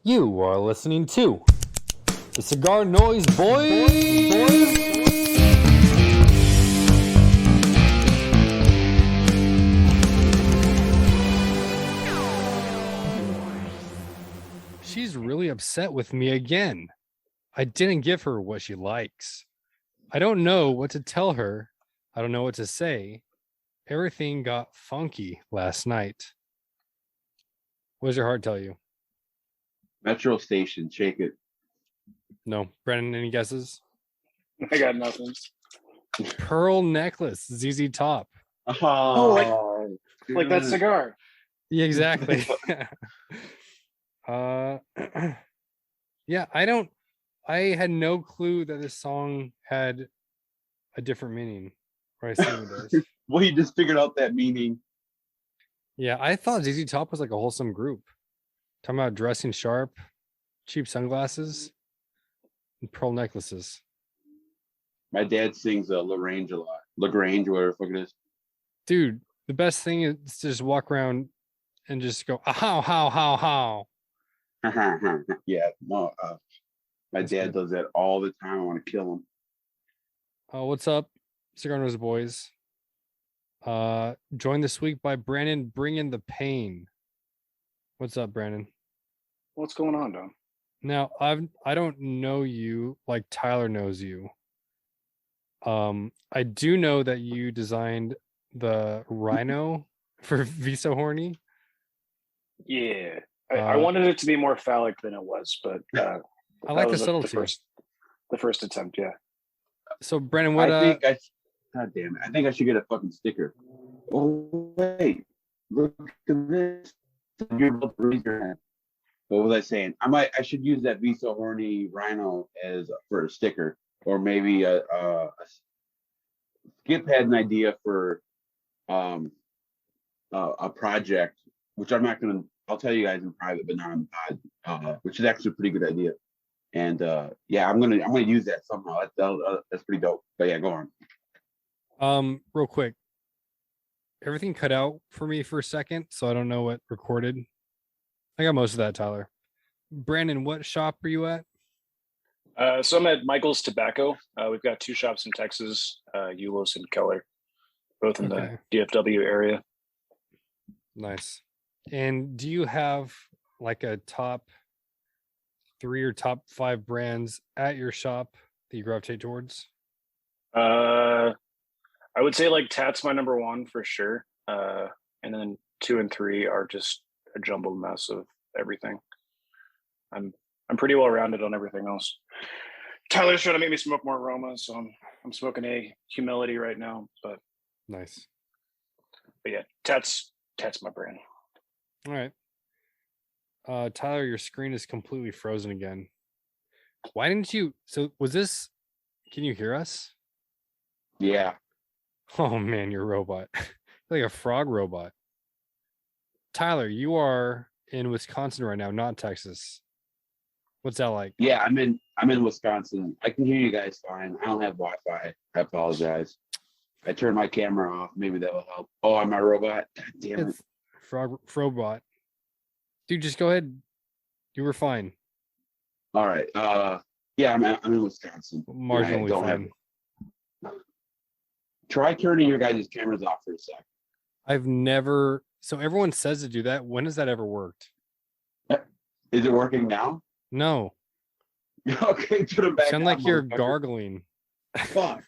You are listening to the Cigar Noise Boys. She's really upset with me again. I didn't give her what she likes. I don't know what to tell her. I don't know what to say. Everything got funky last night. What does your heart tell you? Metro Station, shake it. No. Brennan, any guesses? I got nothing. Pearl necklace, ZZ Top. Oh, Like that cigar. Yeah, exactly. Yeah, I had no clue that this song had a different meaning. Or I assume it does. Well, you just figured out that meaning. Yeah, I thought ZZ Top was like a wholesome group. Talking about dressing sharp, cheap sunglasses, and pearl necklaces. My dad sings Lagrange a lot. Lagrange, whatever the fuck it is. Dude, the best thing is to just walk around and just go, how. Yeah, no. My dad does that all the time. I want to kill him. What's up, CigarNoise boys? Joined this week by Brandon Bringin the Payne. What's up, Brandon? What's going on, Don? Now, I don't know you like Tyler knows you. I do know that you designed the Rhino for Visa Horny. Yeah. I wanted it to be more phallic than it was, but I like the was subtlety. The first attempt, yeah. So, Brandon, what? God damn it! I think I should get a fucking sticker. Oh wait, look at this! You're about to raise your hand. What was I saying? I should use that Visa Horny Rhino for a sticker, or maybe a Skip had an idea for a project, which I'm not gonna. I'll tell you guys in private, but not on the pod. Which is actually a pretty good idea. And yeah, I'm gonna use that somehow. That's pretty dope. But yeah, go on. Real quick, everything cut out for me for a second, so I don't know what recorded. I got most of that, Tyler. Brandon, what shop are you at? So I'm at Michaels Tobacco. We've got two shops in Texas, Ulos and Keller, both in the DFW area. Nice. And do you have like a top 3 or top 5 brands at your shop that you gravitate towards? I would say like Tat's my number 1 for sure. And then 2 and 3 are just a jumbled mess of everything. I'm pretty well rounded on everything else. Tyler's trying to make me smoke more aroma, so I'm smoking a humility right now. But nice. But yeah, Tat's my brand. All right. Tyler, your screen is completely frozen again. Why didn't you? So was this? Can you hear us? Yeah. Oh man, you're a robot. Like a frog robot. Tyler, you are in Wisconsin right now, not Texas. What's that like? Yeah, I'm in Wisconsin. I can hear you guys fine. I don't have Wi-Fi. I apologize. I turned my camera off. Maybe that will help. Oh, I'm a robot. God damn it. Frog robot. Dude, just go ahead. You were fine. All right. Yeah, I'm in Wisconsin. Marginally fine. Try turning your guys' cameras off for a sec. I've never. So everyone says to do that. When has that ever worked? Is it working now? No. Okay, put them back. Sound like you're gargling. Fuck.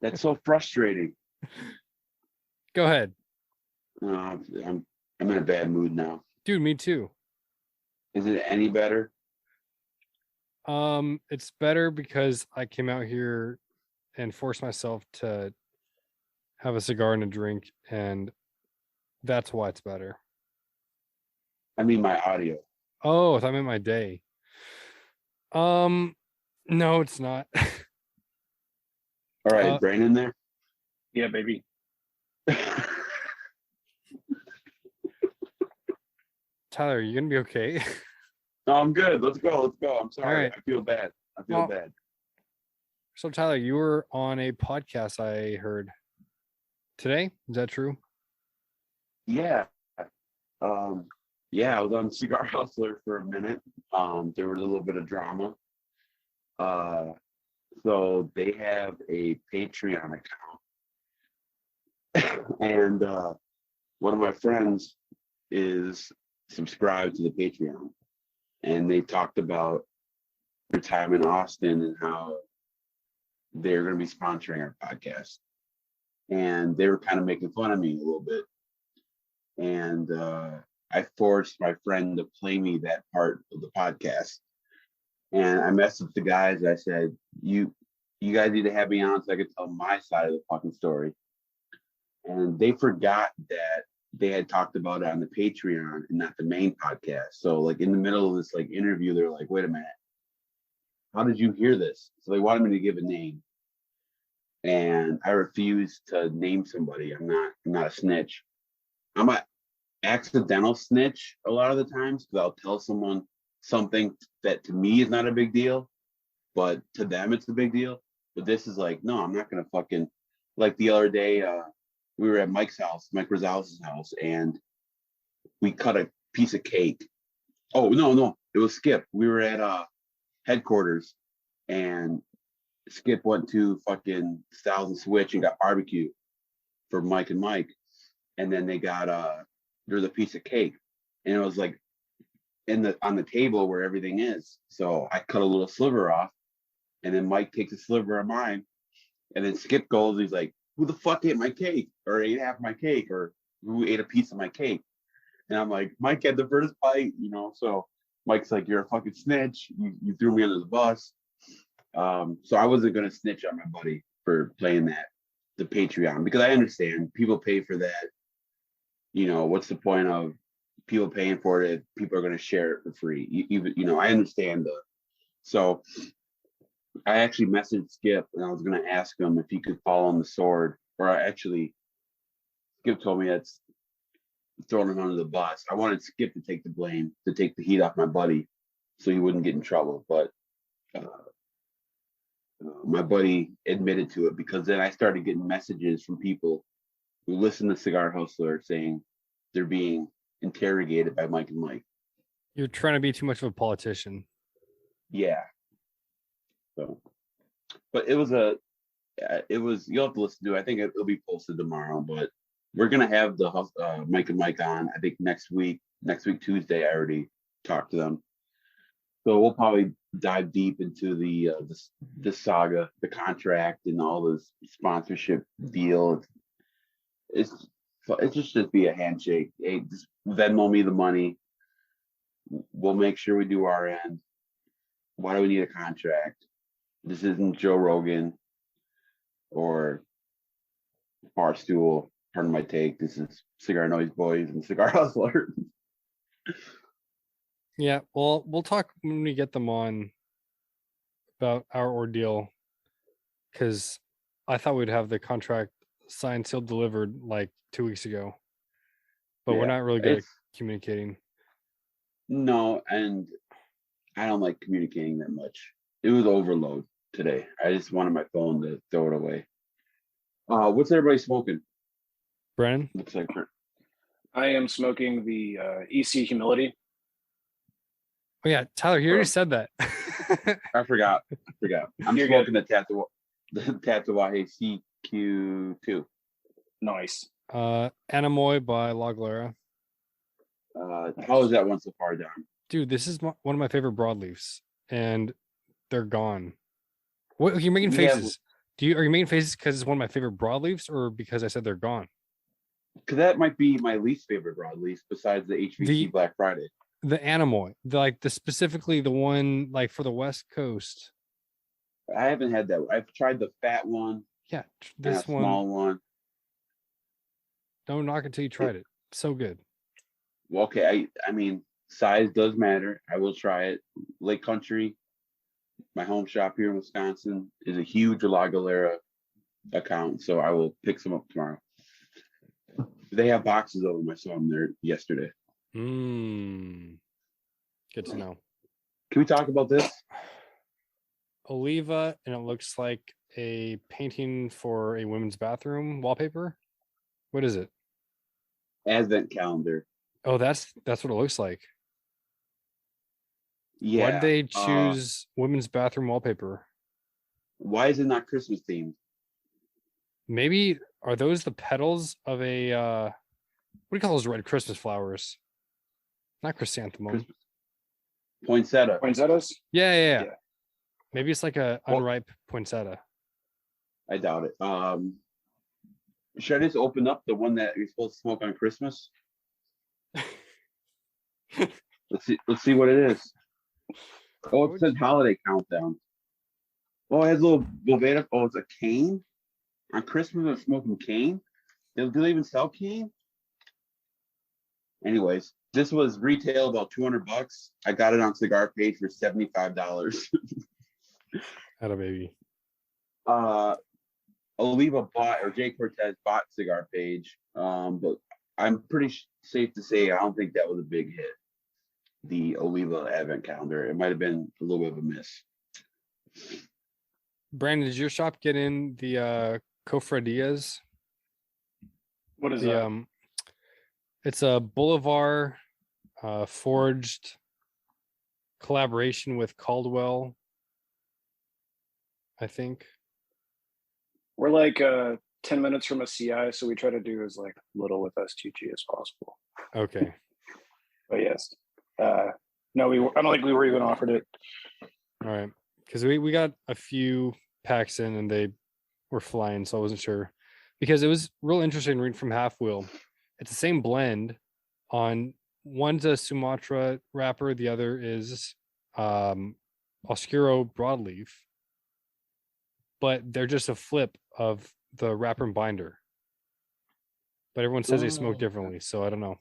That's so frustrating. Go ahead. I'm in a bad mood now. Dude, me too. Is it any better? It's better because I came out here and forced myself to have a cigar and a drink, and that's why it's better. I mean my audio. Oh, I thought I meant my day. No, it's not. All right, Brandon there? Yeah, baby. Tyler, you gonna be okay? No, I'm good. Let's go. I'm sorry. Right. I feel bad. Bad. So Tyler, you were on a podcast I heard today. Is that true? Yeah. Yeah, I was on Cigar Hustler for a minute. There was a little bit of drama. So they have a Patreon account, and one of my friends is subscribed to the Patreon, and they talked about their time in Austin and how they're going to be sponsoring our podcast. And they were kind of making fun of me a little bit. And I forced my friend to play me that part of the podcast. And I messed with the guys. I said, you guys need to have me on so I could tell my side of the fucking story. And they forgot that they had talked about it on the Patreon and not the main podcast. So like in the middle of this like interview, they're like, wait a minute, how did you hear this? So they wanted me to give a name. And I refused to name somebody. I'm not a snitch. I'm an accidental snitch a lot of the times because I'll tell someone something that to me is not a big deal, but to them it's a big deal. But this is like, no, I'm not gonna fucking, like the other day, we were at Mike Rosales' house, and we cut a piece of cake. Oh no, it was Skip. We were at headquarters, and Skip went to fucking Styles and Switch and got barbecue for Mike and Mike, and then they got there's a piece of cake, and it was like on the table where everything is. So I cut a little sliver off, and then Mike takes a sliver of mine, and then Skip goes, he's like, who the fuck ate my cake, or ate half my cake, or who ate a piece of my cake? And I'm like, Mike had the first bite, so Mike's like, you're a fucking snitch, you threw me under the bus. So I wasn't gonna snitch on my buddy for playing the Patreon, because I understand people pay for that. What's the point of people paying for it if people are going to share it for free? I understand so I actually messaged Skip, and I was going to ask him if he could fall on the sword, or Skip told me that's throwing him under the bus. I wanted Skip to take the blame, to take the heat off my buddy so he wouldn't get in trouble. But my buddy admitted to it, because then I started getting messages from people who listen to Cigar Hustler saying they're being interrogated by Mike and Mike. You're trying to be too much of a politician. Yeah. So, but you'll have to listen to it. I think it'll be posted tomorrow, but we're going to have the Mike and Mike on, I think next week Tuesday. I already talked to them. So we'll probably dive deep into the saga, the contract, and all this sponsorship deal. It's just be a handshake. Hey, just Venmo me the money. We'll make sure we do our end. Why do we need a contract? This isn't Joe Rogan or Barstool. Pardon my take. This is CigarNoise Boys and Cigar Hustler. Yeah, well, we'll talk when we get them on about our ordeal, because I thought we'd have the contract signed, sealed, delivered like 2 weeks ago, but we're not really good at communicating. No, and I don't like communicating that much. It was overload today. I just wanted my phone to throw it away. What's everybody smoking? Brennan? Looks like I am smoking the EC Humility. Oh yeah, Tyler, you already said that. I forgot. I'm You're smoking the Tatuaje CQ2. Nice. Anamoy by La Galera. How is that one so far down? Dude, this is one of my favorite broadleafs, and they're gone. What you're making faces? Are you making faces because it's one of my favorite broadleafs, or because I said they're gone? Because that might be my least favorite broadleaf besides the HVC Black Friday. The Anamoy, specifically the one like for the West Coast. I haven't had that. I've tried the fat one. Yeah, this one. Small one. Don't knock it until you tried it. So good. Well, okay. I mean, size does matter. I will try it. Lake Country, my home shop here in Wisconsin, is a huge La Galera account, so I will pick some up tomorrow. They have boxes of them. I saw them there yesterday. Good to know. Can we talk about this? Oliva, and it looks like a painting for a women's bathroom wallpaper. What is it? Advent calendar. Oh, that's what it looks like. Yeah. Why did they choose women's bathroom wallpaper? Why is it not Christmas themed? Maybe are those the petals of a what do you call those red Christmas flowers? Not chrysanthemum. Christmas. Poinsettia. Poinsettias? Yeah. Yeah. Maybe it's like a unripe poinsettia. I doubt it. Should I just open up the one that you're supposed to smoke on Christmas? Let's see what it is. Oh, it says holiday countdown. Oh, it has a little Boveda. Oh, it's a cane. On Christmas, they're smoking cane. Do they even sell cane? Anyways, this was retail about $200. I got it on Cigar Page for $75. Had a baby. Oliva bought, or Jay Cortez bought Cigar Page, but I'm pretty safe to say I don't think that was a big hit. The Oliva Advent Calendar. It might have been a little bit of a miss. Brandon, did your shop get in the Cofradias? What is that? It's a Boulevard forged collaboration with Caldwell, I think. We're like 10 minutes from a CI, so we try to do as like little with STG as possible. Okay. But yes. No, I don't think we were even offered it. All right. Because we got a few packs in and they were flying, so I wasn't sure. Because it was real interesting reading from Half Wheel. It's the same blend on one's a Sumatra wrapper, the other is Oscuro broadleaf. But they're just a flip of the wrapper and binder. But everyone says they smoke differently, so I don't know.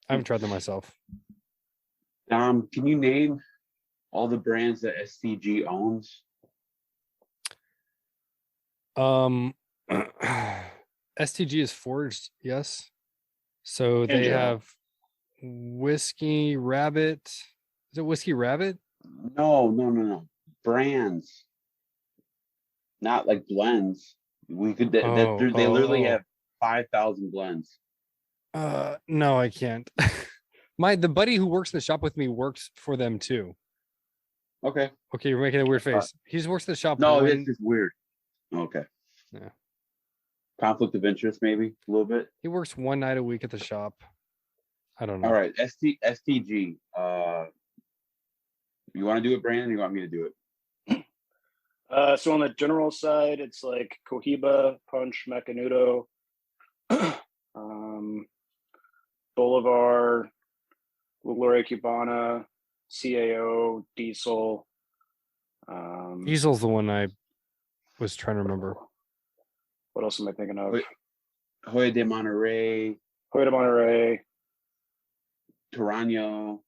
I haven't tried them myself. Can you name all the brands that STG owns? STG is forged, yes. So they have Whiskey Rabbit. Is it Whiskey Rabbit? No. Brands. Not like blends. We could they literally have 5,000 blends. No, I can't. The buddy who works in the shop with me works for them too. Okay, you're making a weird face. He just works in the shop. No, it's just weird. Okay. Yeah. Conflict of interest, maybe a little bit. He works one night a week at the shop. I don't know. All right, STG. You want to do it, Brandon? Or you want me to do it? So on the general side, it's like Cohiba, Punch, Mecanudo, Bolivar, La Gloria Cubana, CAO, Diesel. Diesel's the one I was trying to remember. What else am I thinking of? Hoya de Monterrey, Tarano.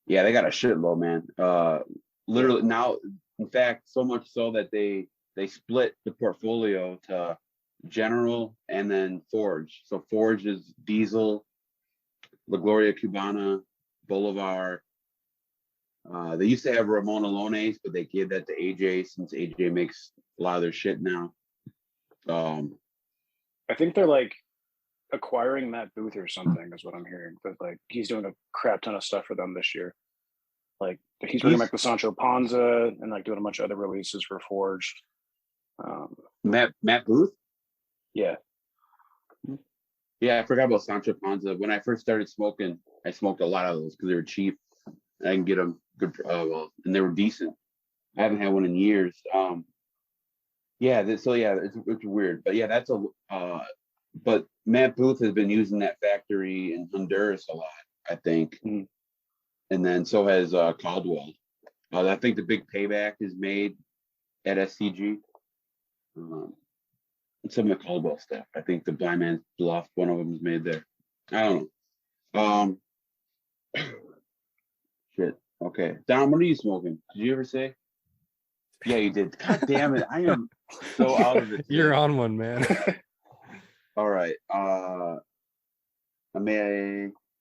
Yeah, they got a shitload, man. Literally now, in fact, so much so that they split the portfolio to General and then Forge. So Forge is Diesel, La Gloria Cubana, Bolivar. They used to have Ramon Alones, but they gave that to AJ since AJ makes a lot of their shit now. I think they're like acquiring Matt Booth or something is what I'm hearing. But like he's doing a crap ton of stuff for them this year. Like he's bringing back the Sancho Panza and like doing a bunch of other releases for Forged. Matt Booth? Yeah. Yeah, I forgot about Sancho Panza. When I first started smoking, I smoked a lot of those because they were cheap. I can get them good, and they were decent. I haven't had one in years. It's weird, but yeah, that's but Matt Booth has been using that factory in Honduras a lot, I think, and then so has Caldwell. I think the big payback is made at SCG. Some of the Caldwell stuff. I think the Blind Man's Bluff, one of them is made there. I don't know. Shit. Okay. Don, what are you smoking? Did you ever say? Yeah, you did. God damn it. I am so out of it today. You're on one, man. All right.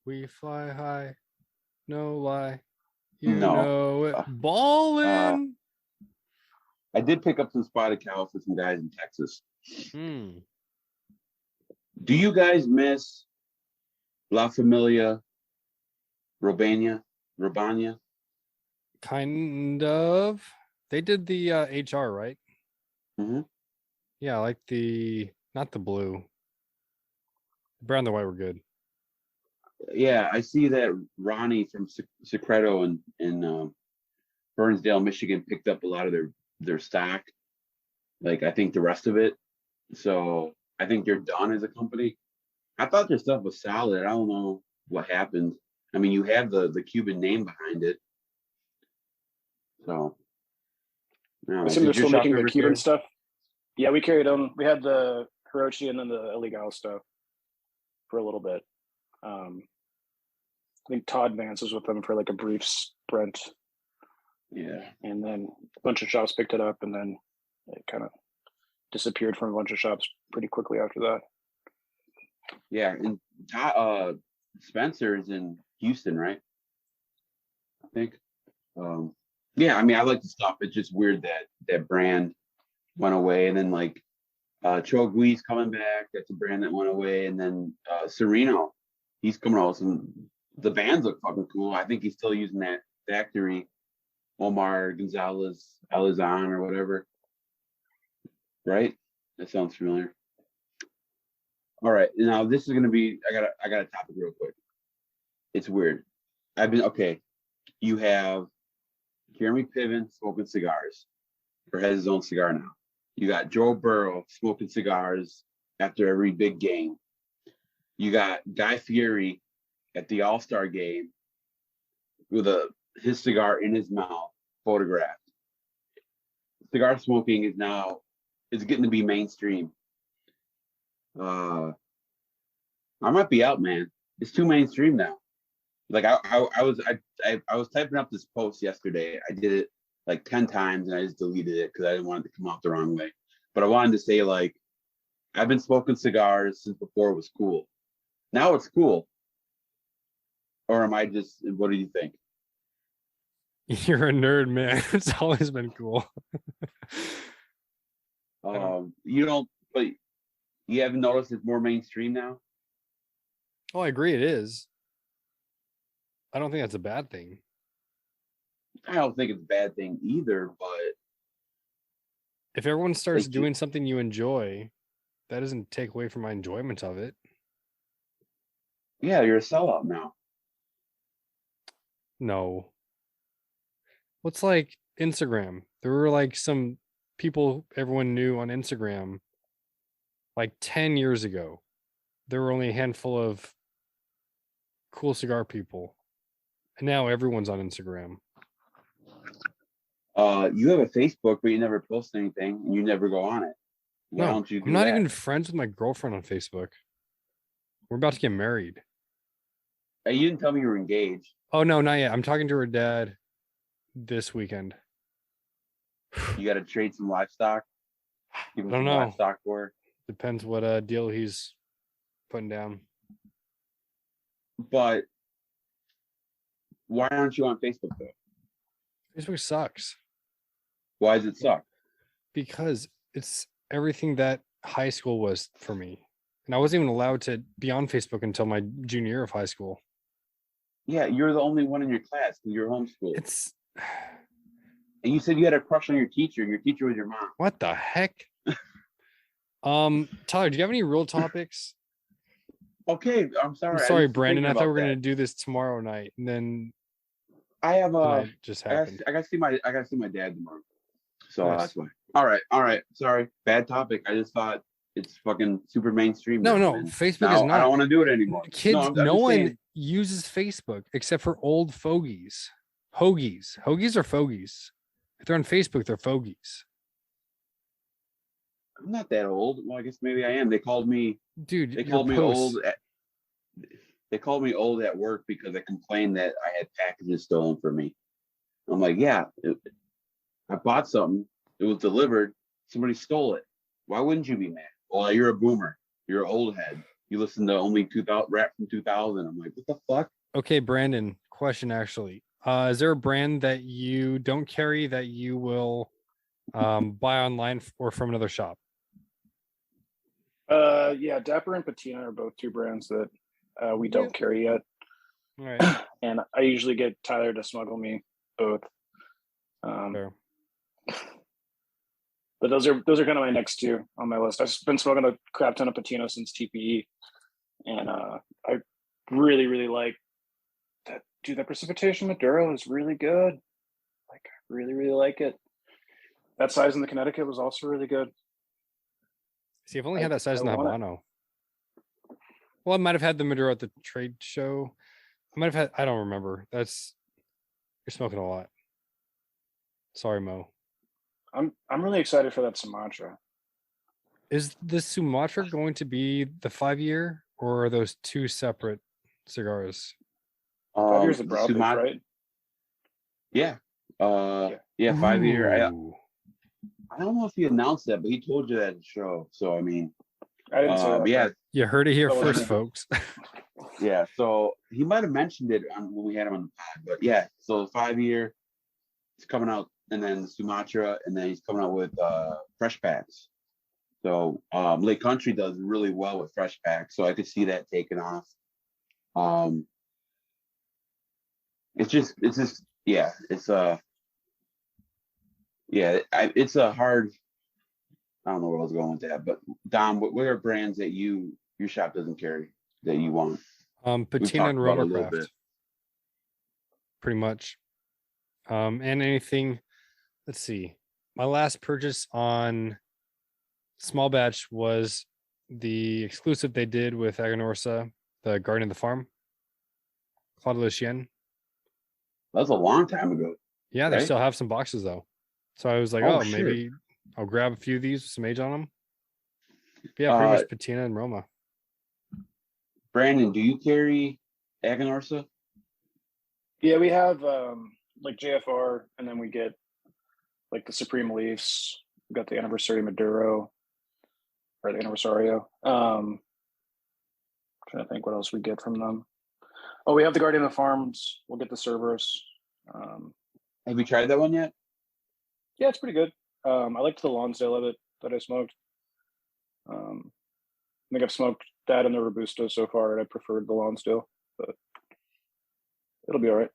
We fly high. No lie. No. Know it. Ballin'. I did pick up some spotted cow for some guys in Texas. Do you guys miss La Familia, Robania. Kind of. They did the HR, right? Mm-hmm. Yeah, I like not the blue. The brown and the white were good. Yeah, I see that Ronnie from Secreto in Burnsdale, Michigan, picked up a lot of their stock. Like I think the rest of it. So I think they're done as a company. I thought their stuff was solid. I don't know what happened. I mean, you have the Cuban name behind it. So I don't I know. assume they're Did your still shop making the ever Cuban carry? stuff. Yeah, we carried on. We had the Hirochi and then the Illegal stuff for a little bit. I think Todd Vance was with them for like a brief sprint, Yeah. and then a bunch of shops picked it up, and then it kind of disappeared from a bunch of shops pretty quickly after that. Yeah, and Spencer is in Houston, right? I think. Yeah, I mean, I like the stuff. It's just weird that that brand went away, and then like Chogui's coming back. That's a brand that went away, and then Sereno, he's coming out. And the bands look fucking cool. I think he's still using that factory, Omar Gonzalez Alizan or whatever. Right? That sounds familiar. All right, now this is gonna be. I got a topic real quick. It's weird. Okay. You have Jeremy Piven smoking cigars, or has his own cigar now. You got Joe Burrow smoking cigars after every big game. You got Guy Fieri at the All-Star game with his cigar in his mouth, photographed. Cigar smoking is getting to be mainstream. I might be out, man. It's too mainstream now. Like I was typing up this post yesterday. I did it like 10 times and I just deleted it because I didn't want it to come out the wrong way. But I wanted to say, like, I've been smoking cigars since before it was cool. Now it's cool. Or am I just, what do you think? You're a nerd, man. It's always been cool. You don't, but you haven't noticed it's more mainstream now? Oh, I agree it is. I don't think that's a bad thing. I don't think it's a bad thing either, but If everyone starts like, doing something you enjoy, that doesn't take away from my enjoyment of it. yeah, you're a sellout now. No. What's like Instagram? There were like some people everyone knew on Instagram like 10 years ago. There were only a handful of cool cigar people. And now everyone's on Instagram. You have a Facebook, but you never post anything and you never go on it. Why No, don't you do I'm not that? even friends with my girlfriend on Facebook. We're about to get married. Hey, you didn't tell me you were engaged. Oh, no, not yet. I'm talking to her dad this weekend. You got to trade some livestock. Give him I don't some know. livestock for her. Depends what deal he's putting down. But why aren't you on Facebook though? Facebook sucks Why does it suck? because it's everything that high school was for me. And I wasn't even allowed to be on Facebook until my junior year of high school. Yeah, you're the only one in your class because you're homeschooled. It's And you said you had a crush on your teacher, and your teacher was your mom. what the heck? Tyler, do you have any real topics? Okay, I'm sorry. I'm sorry, Brandon. I thought we were gonna do this tomorrow night, and then I have tonight just happened. I got to see my dad tomorrow. So Nice. that's why. All right. Sorry, bad topic. I just thought it's fucking super mainstream. No, now, no, man. Facebook Now, is not. I don't want to do it anymore. Kids, I'm no just one saying, uses Facebook except for old fogies. Hoagies. Hoagies are fogies. If they're on Facebook, they're fogies. I'm not that old. Well, I guess maybe I am. They called me. Dude, They your called me posts- old. They called me old at work because I complained that I had packages stolen from me. I'm like, yeah, I bought something. It was delivered. Somebody stole it. Why wouldn't you be mad? Well, you're a boomer. You're an old head. You listen to only 2000 rap from 2000. I'm like, what the fuck? Okay, Brandon, question actually. Is there a brand that you don't carry that you will buy online or from another shop? Yeah, Dapper and Patina are both two brands that We don't carry yet. All right. And I usually get Tyler to smuggle me both. Fair. But those are kind of my next two on my list. I've been smoking a crap ton of Patino since TPE, and I really, really like that. Dude, that precipitation Maduro is really good. Like, I really, really like it. That size in the Connecticut was also really good. See, I've only had that size in the Habano. Well, I might have had the Maduro at the trade show. I might have had, I don't remember. You're smoking a lot. Sorry, Mo. I'm really excited for that Sumatra. Is the Sumatra going to be the 5-year, or are those two separate cigars? 5 years of broadleaf, right? Yeah. 5-year. I don't know if he announced that, but he told you that at the show. So I mean, I didn't say that. Yeah. You heard it here first, folks. Yeah. So he might have mentioned it when we had him on the pod, but yeah. So 5-year, it's coming out, and then the Sumatra, and then he's coming out with fresh packs. So Lake Country does really well with fresh packs, so I could see that taking off. It's a hard. I don't know where I was going with that, but Dom, what are brands that your shop doesn't carry that you want? Patina and Roma pretty much. And anything. Let's see. My last purchase on small batch was the exclusive they did with Aganorsa, the Garden of the Farm. Claude Lucien. That was a long time ago. Yeah, right? They still have some boxes though. So I was like, maybe I'll grab a few of these with some age on them. But yeah, pretty much Patina and Roma. Brandon, do you carry Aganorsa? Yeah, we have like JFR, and then we get like the Supreme Leafs. We got the Anniversary Maduro, or the Anniversario. Trying to think what else we get from them. Oh, we have the Guardian of the Farms. We'll get the Cerberus. Have you tried that one yet? Yeah, it's pretty good. I liked the Lonsdale of it that I smoked. I think I've smoked that and the Robusto so far, and I preferred the Lonsdale, but it'll be all right.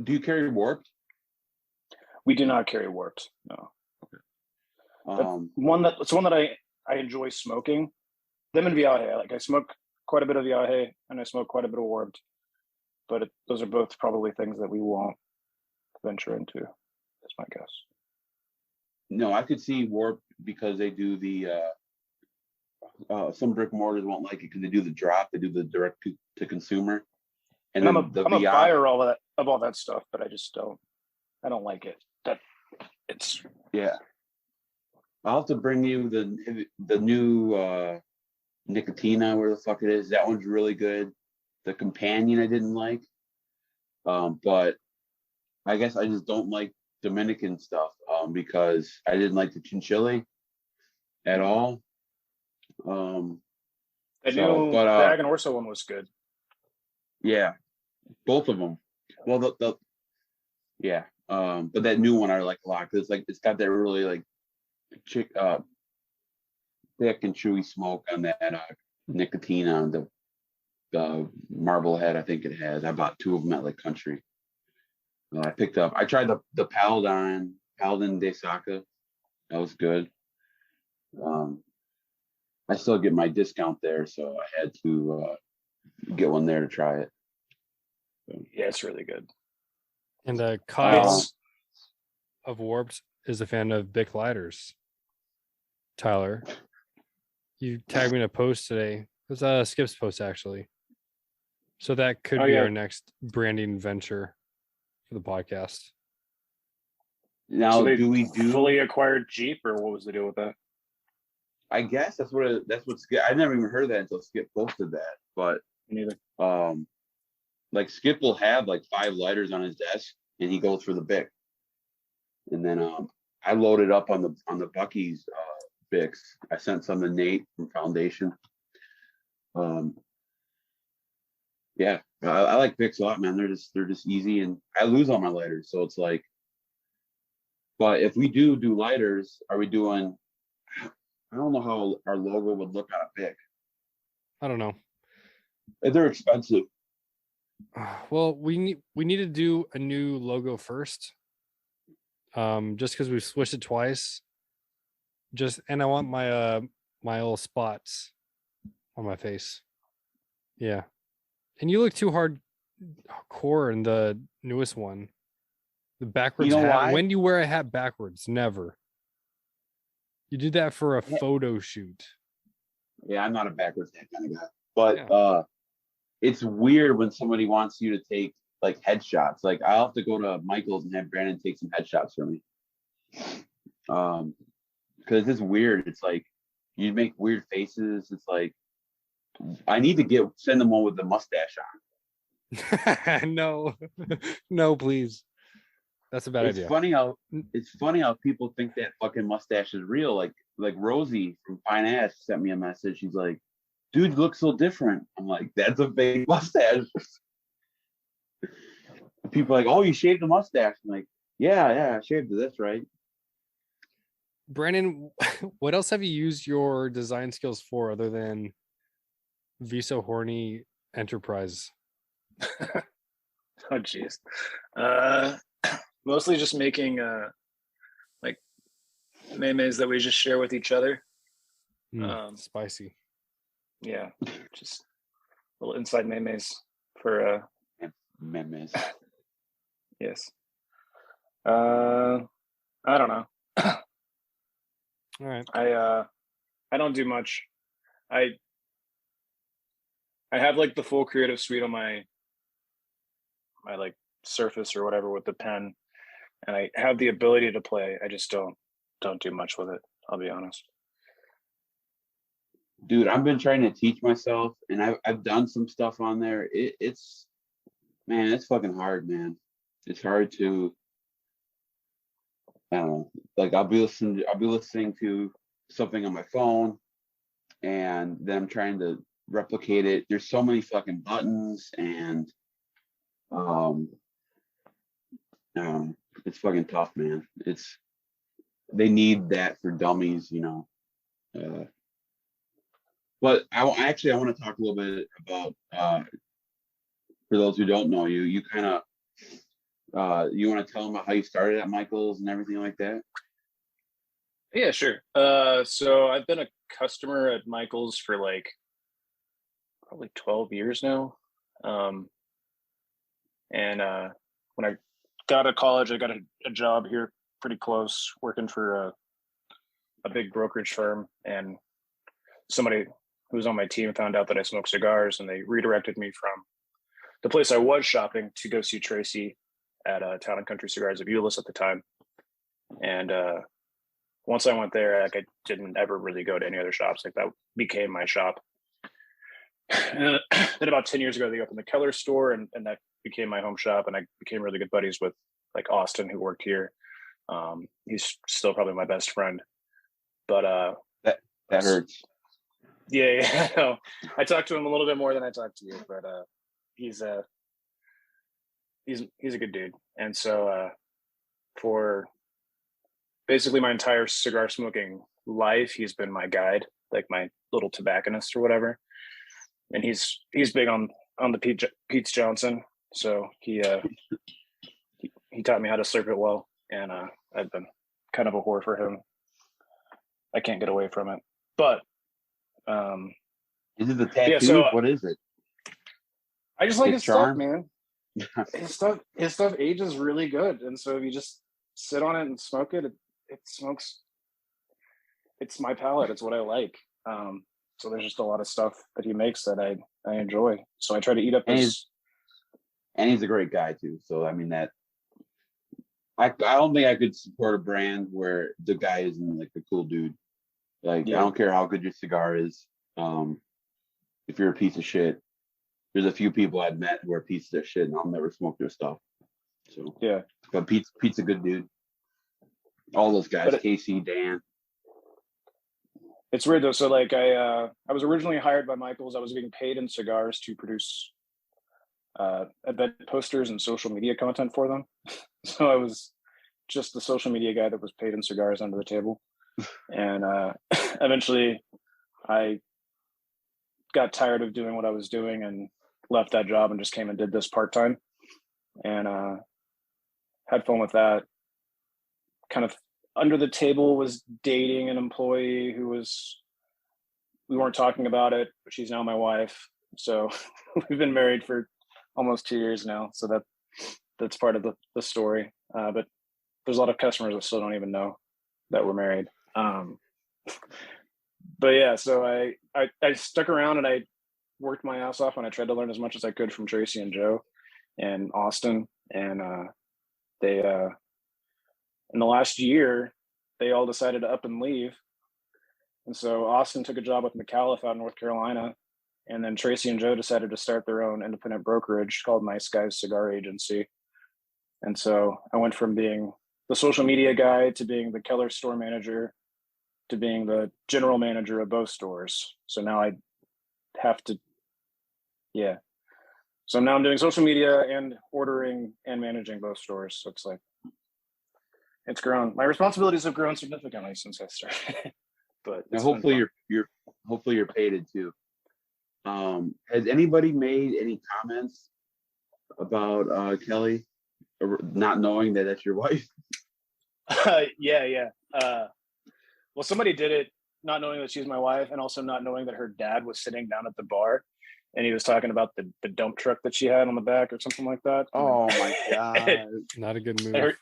Do you carry Warped? We do not carry Warped. No. Okay. It's one that I enjoy smoking. Them and Viaje. Like I smoke quite a bit of Viaje, and I smoke quite a bit of Warped. But those are both probably things that we won't venture into. That's my guess. No, I could see Warped because they do the some brick and mortars won't like it because they do the drop, they do the direct to consumer. And then I'm a buyer of all that stuff, but I just I don't like it. Yeah. I'll have to bring you the new Nicotina, where the fuck it is. That one's really good. The Companion I didn't like. But I guess I just don't like Dominican stuff because I didn't like the chinchilla at all. The Aganorsa one was good. Yeah, both of them. Well, but that new one I like a lot because it's got that really like thick and chewy smoke on that Nicotina on the Marblehead. I think it has. I bought 2 of them at Lake Country. I tried the Paladin de Saka. That was good. I still get my discount there, so I had to get one there to try it. So. Yeah, it's really good. And Kyle of Warped is a fan of Bic lighters. Tyler, you tagged me in a post today. It was Skip's post actually. So that could be our next branding venture for the podcast. Now, so do we do fully acquired Jeep, or what was the deal with that? I guess that's what Skip. I never even heard that until Skip posted that. But Me neither. Like Skip will have like 5 lighters on his desk, and he goes for the Bic. And then I loaded up on the Bucky's Bics. I sent some to Nate from Foundation. Yeah, I like Bics a lot, man. They're just easy, and I lose all my lighters, so it's like. But if we do lighters, are we doing? I don't know how our logo would look on a Bic. I don't know. They're expensive. Well, we need to do a new logo first. Just because we've switched it twice. And I want my my little spots on my face. Yeah. And you look too hardcore in the newest one. The backwards You know hat. why? When do you wear a hat backwards? Never. You did that for a photo shoot. Yeah, I'm not a backwards hat kind of guy. But it's weird when somebody wants you to take like headshots. Like I'll have to go to Michael's and have Brandon take some headshots for me. Because it's weird. It's like you make weird faces. It's like I need to send them one with the mustache on. No, please. That's a bad idea. It's funny how people think that fucking mustache is real. Like Rosie from Pine Ash sent me a message. She's like, "Dude, you look so different." I'm like, "That's a fake mustache." People are like, "Oh, you shaved a mustache." I'm like, "Yeah, I shaved this, right?" Brandon, what else have you used your design skills for other than Viso Horny Enterprise? Oh jeez. Mostly just making like memes that we just share with each other. Spicy. Yeah, just little inside memes for memes. Yes. I don't know. All right. I don't do much. I have like the full creative suite on my like Surface or whatever with the pen, and I have the ability to play. I just don't do much with it. I'll be honest. Dude, I've been trying to teach myself, and I've done some stuff on there. It's fucking hard, man. It's hard to, I don't know. Like I'll be listening to something on my phone, and then I'm trying to replicate it. There's so many fucking buttons, and it's fucking tough, man. They need that for dummies, you know. But I want to talk a little bit about for those who don't know you. You kind of you want to tell them about how you started at Michael's and everything like that? Yeah, sure. So I've been a customer at Michael's for like probably 12 years now. And when I got out of college, I got a job here pretty close, working for a big brokerage firm. And somebody who was on my team found out that I smoked cigars, and they redirected me from the place I was shopping to go see Tracy at Town and Country Cigars of Euless at the time. And once I went there, like I didn't ever really go to any other shops. Like that became my shop. And then about 10 years ago, they opened the Keller store, and that became my home shop. And I became really good buddies with like Austin, who worked here. He's still probably my best friend. But that hurts. Yeah. No, I talked to him a little bit more than I talked to you, but he's a good dude. And so for basically my entire cigar smoking life, he's been my guide, like my little tobacconist or whatever. And he's big on the Pete's Johnson, so he taught me how to slurp it well, and I've been kind of a whore for him. I can't get away from it. But is it the tattoo? Yeah, so, what is it? I just like his charm, stuff, man. His stuff ages really good, and so if you just sit on it and smoke it, it smokes. It's my palate. It's what I like. So there's just a lot of stuff that he makes that I enjoy. So I try to eat up his. And he's a great guy too. So I mean that. I don't think I could support a brand where the guy isn't like a cool dude. Like I don't care how good your cigar is. If you're a piece of shit, there's a few people I've met who are pieces of shit, and I'll never smoke their stuff. So yeah, but Pete's a good dude. All those guys, Casey, Dan. It's weird though. So like I was originally hired by Michaels. I was getting paid in cigars to produce event posters and social media content for them. So I was just the social media guy that was paid in cigars under the table. And eventually I got tired of doing what I was doing and left that job and just came and did this part-time, and had fun with that. Kind of under the table was dating an employee who we weren't talking about it, but she's now my wife. So we've been married for almost 2 years now. So that's part of the story. But there's a lot of customers that still don't even know that we're married. But yeah, so I stuck around and I worked my ass off and I tried to learn as much as I could from Tracy and Joe and Austin. And they in the last year, they all decided to up and leave. And so Austin took a job with McAuliffe out in North Carolina. And then Tracy and Joe decided to start their own independent brokerage called Nice Guys Cigar Agency. And so I went from being the social media guy to being the Keller store manager to being the general manager of both stores. So now I have to, yeah. So now I'm doing social media and ordering and managing both stores. So it's like, it's grown. My responsibilities have grown significantly since I started. But now hopefully you're paid too. Has anybody made any comments about Kelly not knowing that that's your wife? Yeah. Well, somebody did it not knowing that she's my wife, and also not knowing that her dad was sitting down at the bar, and he was talking about the dump truck that she had on the back or something like that. Oh my god, not a good move.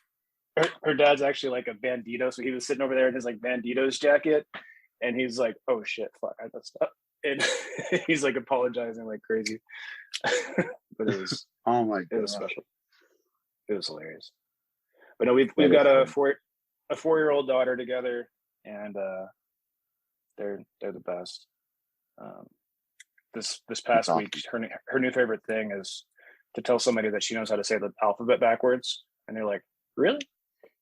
Her dad's actually like a bandito, so he was sitting over there in his like banditos jacket, and he's like, "Oh shit, fuck, I messed up," and he's like apologizing like crazy. But it was it was special. It was hilarious. But no, we've got a 4-year-old daughter together, and they're the best. This past week, her new favorite thing is to tell somebody that she knows how to say the alphabet backwards, and they're like, "Really?"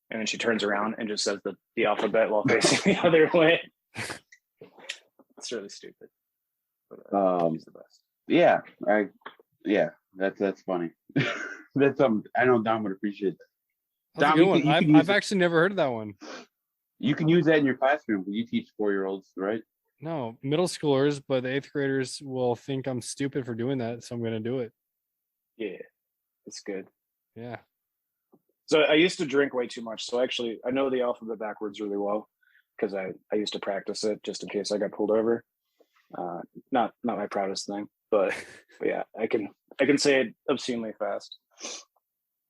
And then she turns around and just says the alphabet while facing the other way. It's really stupid. But, she's the best. Yeah, that's funny. That's I know Dom would appreciate that. That's Dom, a good one. I've actually never heard of that one. You can use that in your classroom. You teach 4-year-olds, right? No, middle schoolers, but the 8th graders will think I'm stupid for doing that, so I'm going to do it. Yeah, it's good. Yeah. So I used to drink way too much. So actually, I know the alphabet backwards really well because I used to practice it just in case I got pulled over. Not my proudest thing, but yeah, I can say it obscenely fast.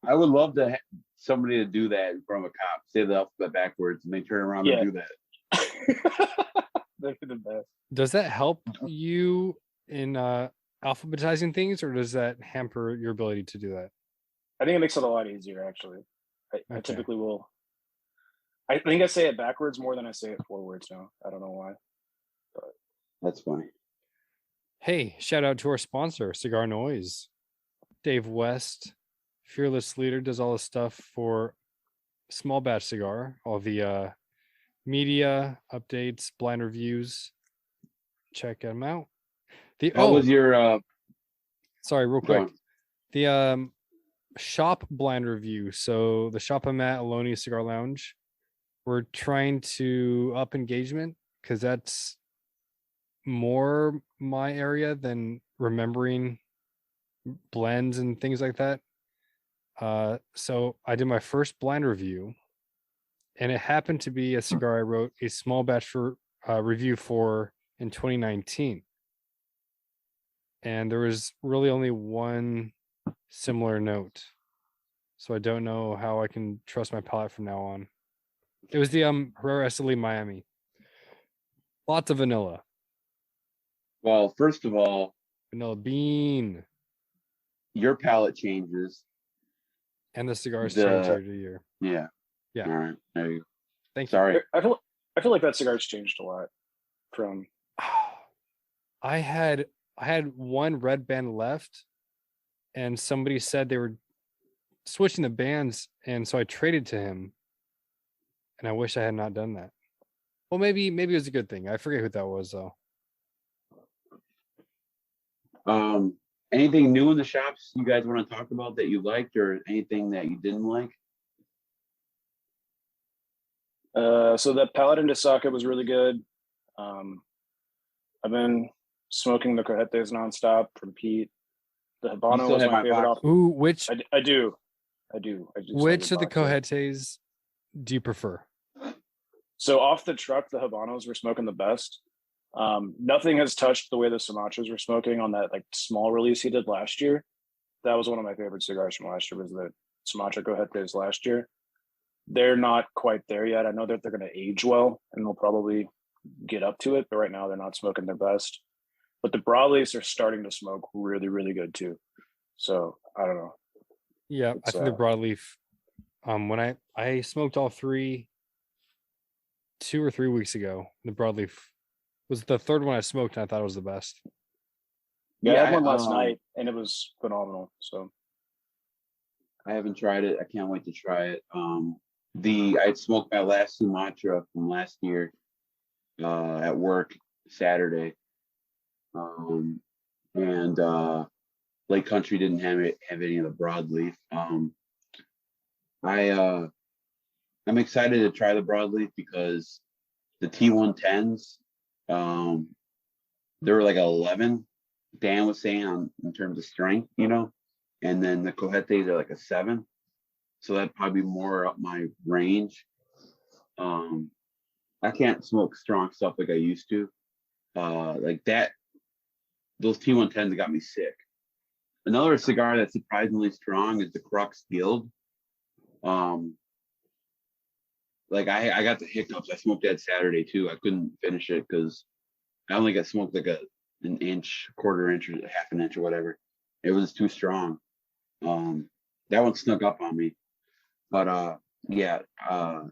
I would love to somebody to do that in front of a cop, say the alphabet backwards, and they turn around and do that. They're the best. Does that help you in alphabetizing things, or does that hamper your ability to do that? I think it makes it a lot easier, actually. I typically will. I think I say it backwards more than I say it forwards now. I don't know why. But that's funny. Hey, shout out to our sponsor, CigarNoise. Dave West, fearless leader, does all the stuff for Small Batch Cigar, all the media updates, blind reviews. Check them out. Was your sorry, real quick. The shop blind review. So the shop I'm at, Aloni Cigar Lounge, we're trying to up engagement because that's more my area than remembering blends and things like that. So I did my first blind review, and it happened to be a cigar I wrote a small batch for review for in 2019. And there was really only one similar note. So I don't know how I can trust my palate from now on. It was the Herrera Esteli Miami. Lots of vanilla. Well, first of all, vanilla bean. Your palate changes. And the cigars change year to year. Yeah. Yeah. All right. There you go. Thank you. Sorry. I feel like that cigar's changed a lot from. I had one red band left, and somebody said they were switching the bands, and so I traded to him. And I wish I had not done that. Well, maybe it was a good thing. I forget who that was though. Anything new in the shops you guys want to talk about that you liked, or anything that you didn't like? So that Paladin de Saka was really good. I've been smoking the Cohetes nonstop from Pete. The You Habano still was have my my favorite. box? Ooh, which I do. I do which of the box, yeah. Cohetes do you prefer? So off the truck, the Habanos were smoking the best. Nothing has touched the way the Sumatras were smoking on that like small release he did last year. That was one of my favorite cigars from last year. Was the Sumatra Cohetes last year? They're not quite there yet. I know that they're going to age well, and they'll probably get up to it. But right now, they're not smoking their best. But the broadleafs are starting to smoke really, really good too. So I don't know. Yeah, I think the It's, broadleaf. When I smoked all three 2 or 3 weeks ago, the broadleaf was the third one I smoked, and I thought it was the best. Yeah, Yeah, I had one last night, and it was phenomenal. So I haven't tried it. I can't wait to try it. I smoked my last Sumatra from last year at work Saturday, and Lake Country didn't have any of the broadleaf. I'm excited to try the broadleaf because the T110s, they were like 11. Dan was saying in terms of strength, and then the Cohetes are like a 7. So that'd probably be more up my range. I can't smoke strong stuff like I used to. Like that, those T110s got me sick. Another cigar that's surprisingly strong is the Crux Guild. Like I got the hiccups. I smoked that Saturday too. I couldn't finish it because I only got smoked like an inch, quarter inch, or half an inch or whatever. It was too strong. That one snuck up on me. But yeah, I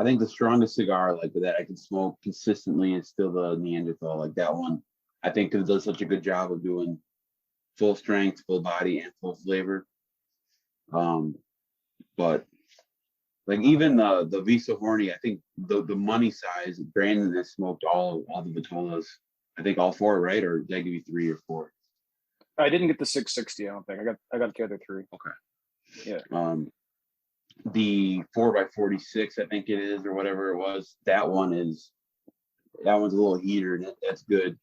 think the strongest cigar like that I can smoke consistently is still the Neanderthal. Like that one, I think it does such a good job of doing full strength, full body, and full flavor. But like even the Visa Horny, I think the money size, Brandon has smoked all the Vitolas. I think all 4, right? Or did I give you 3 or 4? I didn't get the 660. I don't think I got the other 3. Okay. Yeah. The 4x46, I think it is, or whatever it was. That one's a little heater, and that's good.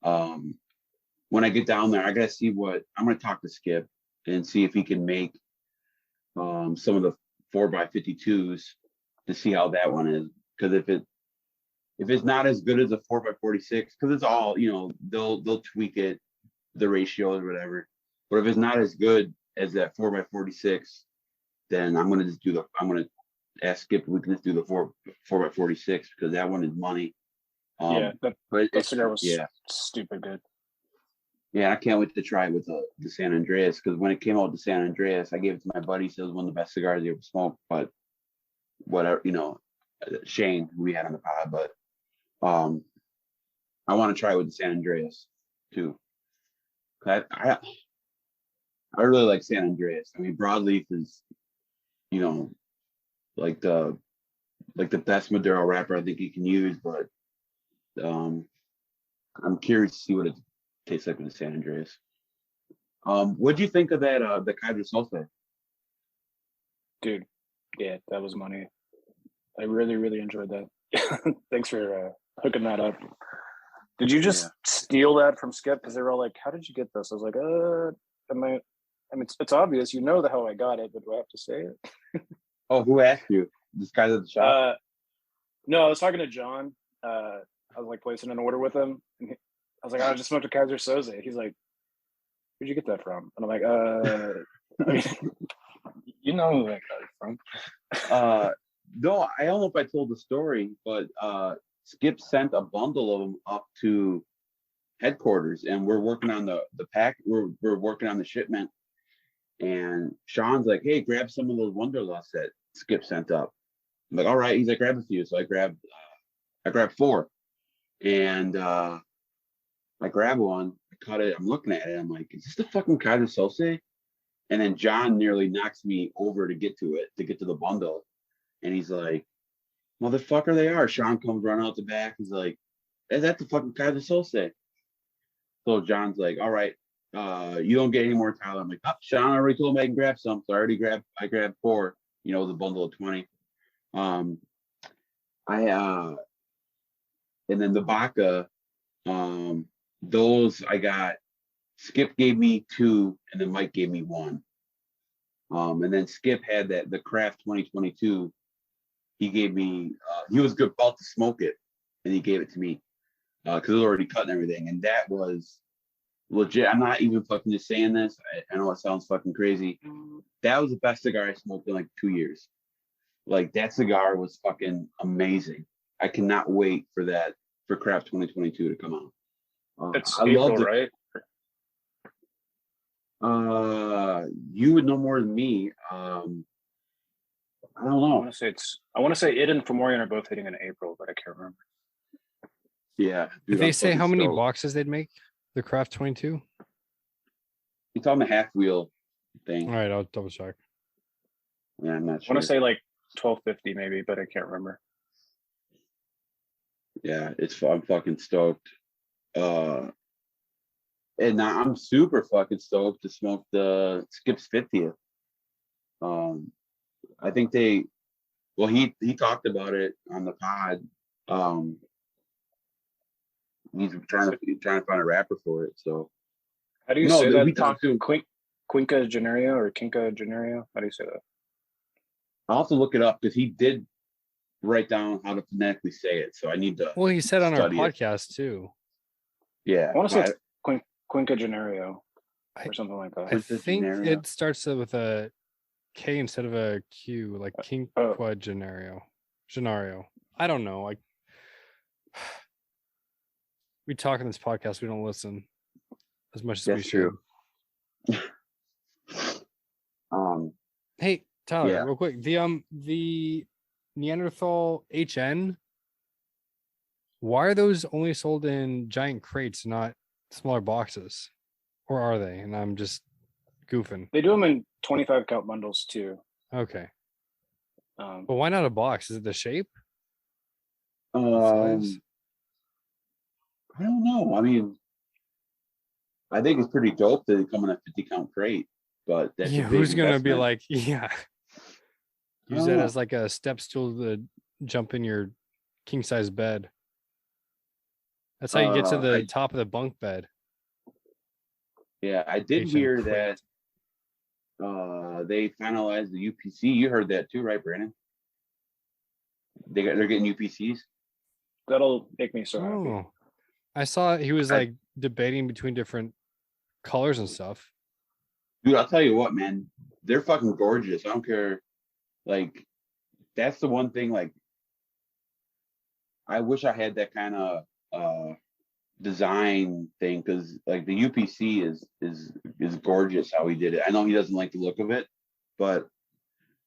When I get down there, I gotta see I'm gonna talk to Skip and see if he can make some of the 4x52s to see how that one is. Because if it's not as good as a 4x46, because it's all they'll tweak it, the ratios or whatever. But if it's not as good as that 4x46, then I'm gonna ask Skip if we can just do the 4x46 because that one is money. Yeah, that cigar was yeah. stupid good. Yeah, I can't wait to try it with the San Andreas because when it came out with the San Andreas, I gave it to my buddy. He said it was one of the best cigars he ever smoked. But whatever, Shane, we had on the pod, but I want to try it with the San Andreas too. I really like San Andreas. I mean, broadleaf is, like the best Maduro wrapper I think you can use, but I'm curious to see what it tastes like with the San Andreas. What'd you think of that the Kaiser Sulfate? Dude, yeah, that was money. I really, really enjoyed that. Thanks for hooking that up. Did you just steal that from Skip? Because they were all like, "How did you get this?" I was like, I mean, it's obvious. You know how I got it, but do I have to say it? Oh, who asked you? This guy's at the shop? No, I was talking to John. I was like placing an order with him. And I was like, I just smoked a Kaiser Soze. He's like, where'd you get that from? And I'm like, I mean, you know who I got it from. No, I don't know if I told the story, but Skip sent a bundle of them up to headquarters, and we're working on the pack. We're working on the shipment, and Sean's like, "Hey, grab some of those Wonderlusts that Skip sent up." I'm like, "All right." He's like, "Grab a few." So I grabbed 4, and I grab one. I cut it. I'm looking at it. I'm like, "Is this the fucking Kaiser Sose?" And then John nearly knocks me over to get to the bundle, and he's like, "Motherfucker, they are." Sean comes running out the back. He's like, "Is that the fucking Kaiser Sose?" So John's like, "All right, you don't get any more, Tyler." I'm like, "Oh, Sean already told me I can grab some, so I grabbed 4, the bundle of 20. And then the Baca, those I got. Skip gave me 2, and then Mike gave me 1. And then Skip had the Craft 2022. He gave me. He was about to smoke it, and he gave it to me because it was already cut and everything. And that was legit. I'm not even fucking just saying this. I know it sounds fucking crazy. That was the best cigar I smoked in like 2 years. Like that cigar was fucking amazing. I cannot wait for Craft 2022 to come out. It's I April, love it. right? You would know more than me. I don't I know. want to say it and Fomorian are both hitting in April, but I can't remember. Yeah. Did Dude, they I'm say fucking how many stoked. boxes they'd make? The Craft 22? It's on the half wheel thing. All right, I'll double check. Yeah, I'm not I sure. want to say like 1250 maybe, but I can't remember. Yeah, I'm fucking stoked. And I'm super fucking stoked to smoke the Skip's 50th. I think he talked about it on the pod. He's trying to find a rapper for it. So How do you say that? We talked to Quinca Genario or Quinca Genario? How do you say that? I'll have to look it up because he did write down how to phonetically say it. So I need to. Well, he said on our study it. podcast too. Yeah, I want to say it's Quinca Genario or something like that. I think it starts with a K instead of a Q, like Quinca Genario. I don't know. Like we talk in this podcast, we don't listen as much as we should. True. Hey, Tyler, real quick. The Neanderthal HN, why are those only sold in giant crates, not smaller boxes? Or are they? And I'm just goofing. They do them in 25 count bundles too. Okay. But why not a box? Is it the shape? Size? I don't know. I mean, I think it's pretty dope that they come in a 50 count crate, but that's who's gonna be like, use that as like a step stool to jump in your king size bed. That's how you get to the top of the bunk bed. Yeah, I did hear that they finalized the UPC. You heard that too, right, Brandon? They're getting UPCs. That'll make me so happy. I saw he was like debating between different colors and stuff. Dude, I'll tell you what, man, they're fucking gorgeous. I don't care. Like, that's the one thing. Like, I wish I had that kind of design thing because, like, the UPC is gorgeous how he did it. I know he doesn't like the look of it, but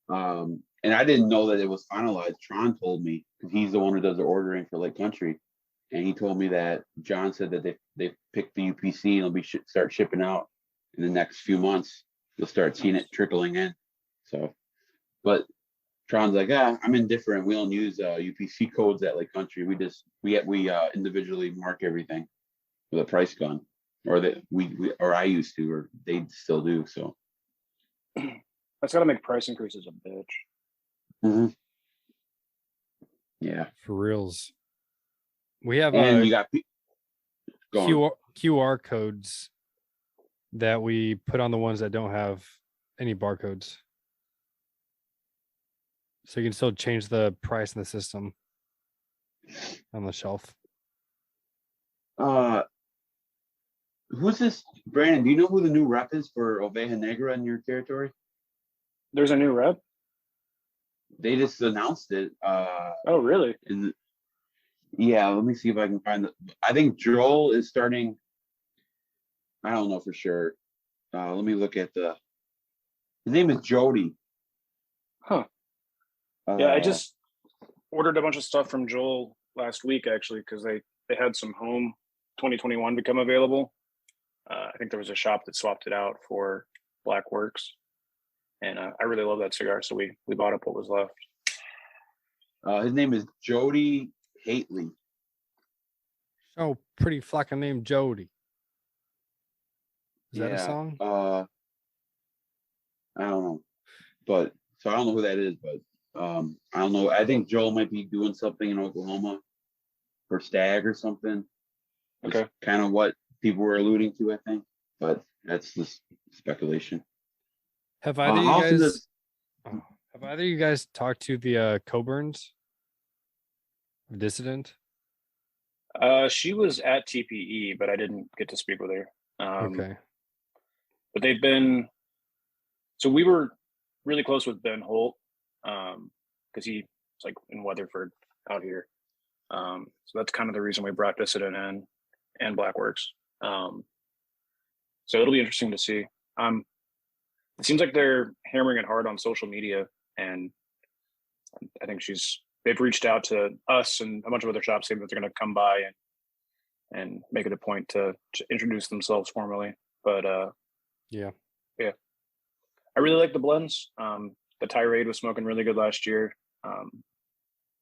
and I didn't know that it was finalized. Tron told me because he's the one who does the ordering for Lake Country. And he told me that John said that they picked the UPC and it'll be start shipping out in the next few months. You'll start seeing it trickling in. So, but Tron's like, I'm indifferent. We don't use UPC codes at Lake Country. We individually mark everything with a price gun, or that or I used to, or they still do. So that's got to make price increases a bitch. Mm-hmm. Yeah, for reals. We have you got QR codes that we put on the ones that don't have any barcodes. So you can still change the price in the system on the shelf. Who's this? Brandon, do you know who the new rep is for Oveja Negra in your territory? There's a new rep? They just announced it. Oh, really? Yeah, let me see if I can find I think Joel is starting. I don't know for sure. Let me look at his name is Jody. Huh. Yeah, I just ordered a bunch of stuff from Joel last week, actually, because they had some home 2021 become available. I think there was a shop that swapped it out for Black Works. And I really love that cigar, so we bought up what was left. His name is Jody Hately. Oh, pretty fucking name, Jody. Is that a song? I don't know, but so I don't know who that is, but I don't know. I think Joel might be doing something in Oklahoma for Stag or something. Okay. Kind of what people were alluding to, I think, but that's just speculation. Have either you also guys have either you guys talked to the Coburns dissident? She was at TPE, but I didn't get to speak with her. Okay. But they've been. So we were really close with Ben Holt, because he's like in Weatherford out here. So that's kind of the reason we brought Dissident in and Blackworks. So it'll be interesting to see. It seems like they're hammering it hard on social media, and I think they've reached out to us and a bunch of other shops saying that they're going to come by and make it a point to introduce themselves formally. But yeah. I really like the blends. The Tirade was smoking really good last year.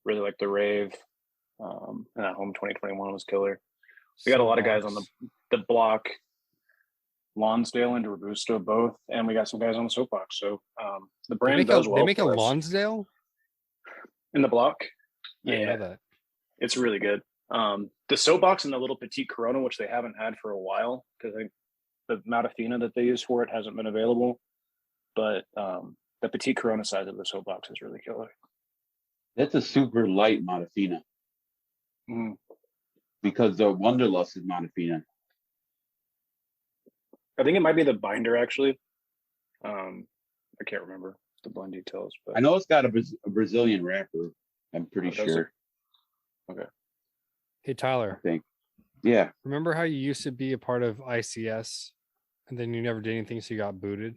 Really like the Rave. And at Home 2021 was killer. We got a lot of guys on the block, Lonsdale and Robusto both, and we got some guys on the soapbox. So the brand does well. They make a for us. Lonsdale In the block. I didn't know that. It's really good. The soapbox and the little petite Corona, which they haven't had for a while, because I think the Matafina that they use for it hasn't been available. But the petite Corona size of the soapbox is really killer. That's a super light Matafina. Because the Wonderlust is Matafina. I think it might be the binder, actually. I can't remember the blend details, but I know it's got a Brazilian wrapper. I'm pretty sure. Okay. Hey Tyler. I think. Yeah. Remember how you used to be a part of ICS and then you never did anything, so you got booted?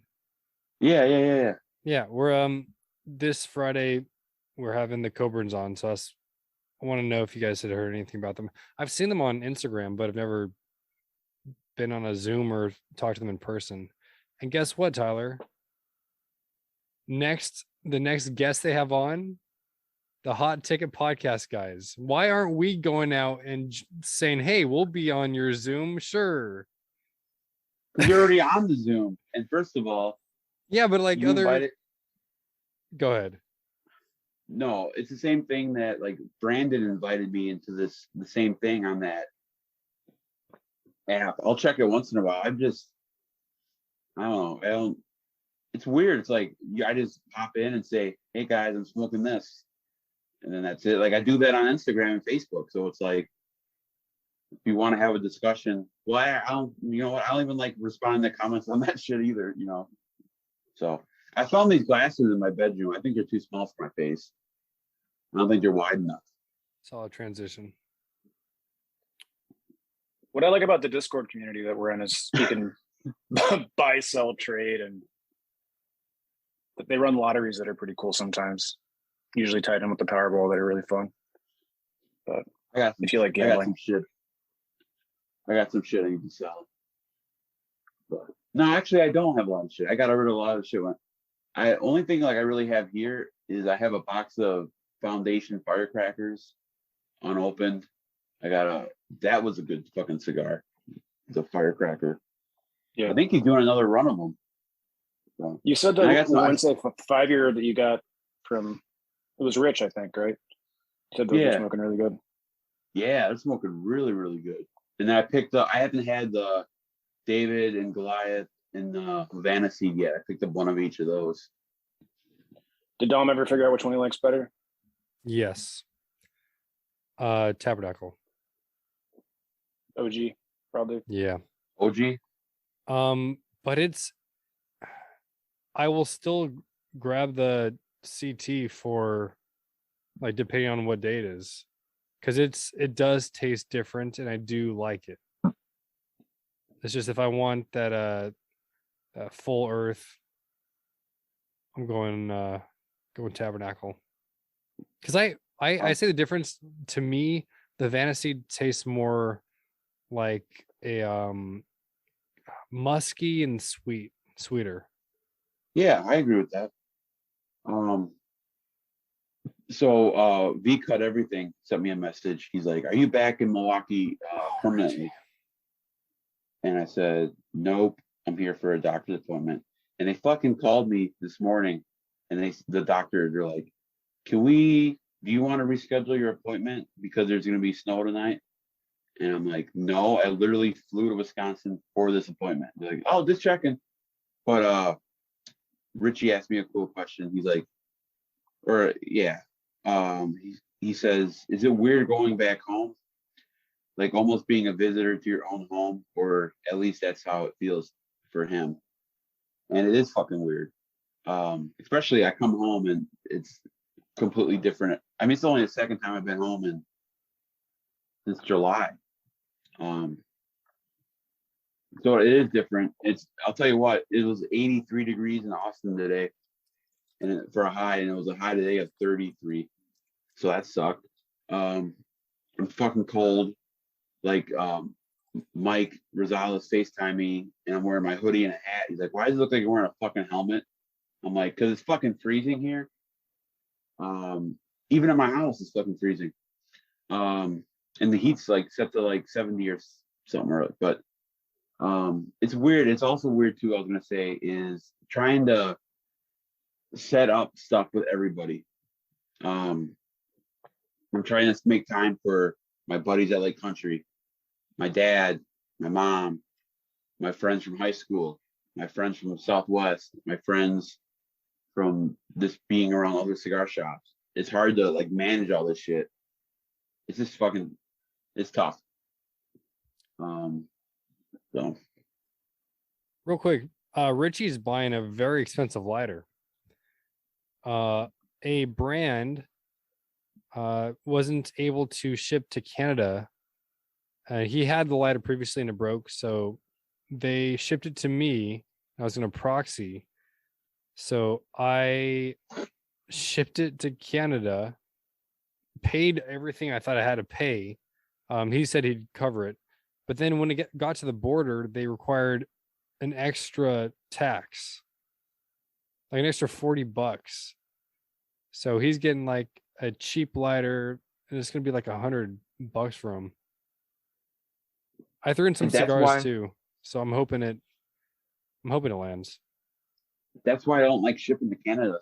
Yeah. Yeah, we're this Friday we're having the Coburns on, so I want to know if you guys had heard anything about them. I've seen them on Instagram, but I've never been on a Zoom or talked to them in person. And guess what, Tyler? The next guest they have on, the Hot Ticket Podcast guys. Why aren't we going out and saying, "Hey, we'll be on your Zoom"? Sure. You're already on the Zoom, and first of all, yeah, but like Go ahead. No, it's the same thing that like Brandon invited me into the same thing on that app. I'll check it once in a while. I don't know. It's weird. It's like I just pop in and say, "Hey guys, I'm smoking this," and then that's it. Like I do that on Instagram and Facebook. So it's like, if you want to have a discussion, well, I don't. You know what? I don't even like respond to comments on that shit either. You know. So I found these glasses in my bedroom. I think they're too small for my face. I don't think they're wide enough. Solid transition. What I like about the Discord community that we're in is you can buy, sell, trade, and they run lotteries that are pretty cool sometimes. Usually tied in with the Powerball that are really fun. But if you like gambling, I got some shit I need to sell. But no, actually, I don't have a lot of shit. I got rid of a lot of shit. Only thing like I really have here is I have a box of Foundation firecrackers unopened. That was a good fucking cigar. It's a firecracker. Yeah, I think he's doing another run of them. So, you said that Wednesday 5-year that you got from, it was Rich, I think, right? You said those were smoking really good. Yeah, they're smoking really, really good. And then I haven't had the David and Goliath and Havana Seed yet. I picked up one of each of those. Did Dom ever figure out which one he likes better? Yes. Tabernacle. OG, probably. Yeah. OG? But I will still grab the CT for like depending on what day it is. Because it does taste different and I do like it. It's just if I want that full earth, I'm going Tabernacle. Because I say the difference to me, the Vanity tastes more like a musky and sweeter. Yeah, I agree with that. So V Cut Everything sent me a message. He's like, "Are you back in Milwaukee permanently?" And I said, "Nope, I'm here for a doctor's appointment." And they fucking called me this morning, and they're like, "Do you want to reschedule your appointment because there's going to be snow tonight?" And I'm like, no, I literally flew to Wisconsin for this appointment. They're like, oh, just checking. But Richie asked me a cool question. He's like, or yeah, he says, is it weird going back home? Like almost being a visitor to your own home, or at least that's how it feels for him. And it is fucking weird. Especially I come home and it's completely different. I mean, it's only the second time I've been home since July. So it is different. I'll tell you what, it was 83 degrees in Austin today, and for a high, and it was a high today of 33. So that sucked. I'm fucking cold. Like Mike Rosales FaceTime me, and I'm wearing my hoodie and a hat. He's like, "Why does it look like you're wearing a fucking helmet?" I'm like, "Cause it's fucking freezing here. Even in my house, it's fucking freezing. And the heat's like set to like 70 or something, but it's weird. It's also weird too. I was gonna say is trying to set up stuff with everybody. I'm trying to make time for my buddies at Lake Country, my dad, my mom, my friends from high school, my friends from the Southwest, my friends from this being around other cigar shops. It's hard to like manage all this shit. It's just fucking, it's tough. So Real quick, Richie's buying a very expensive lighter. A brand wasn't able to ship to Canada. He had the lighter previously and it broke, so they shipped it to me. I was going to proxy. So I shipped it to Canada, paid everything I thought I had to pay. He said he'd cover it. But then when it got to the border, they required an extra tax, like an extra $40. So he's getting like a cheap lighter, and it's going to be like $100 for him. I threw in some cigars too, so I'm hoping it lands. That's why I don't like shipping to Canada.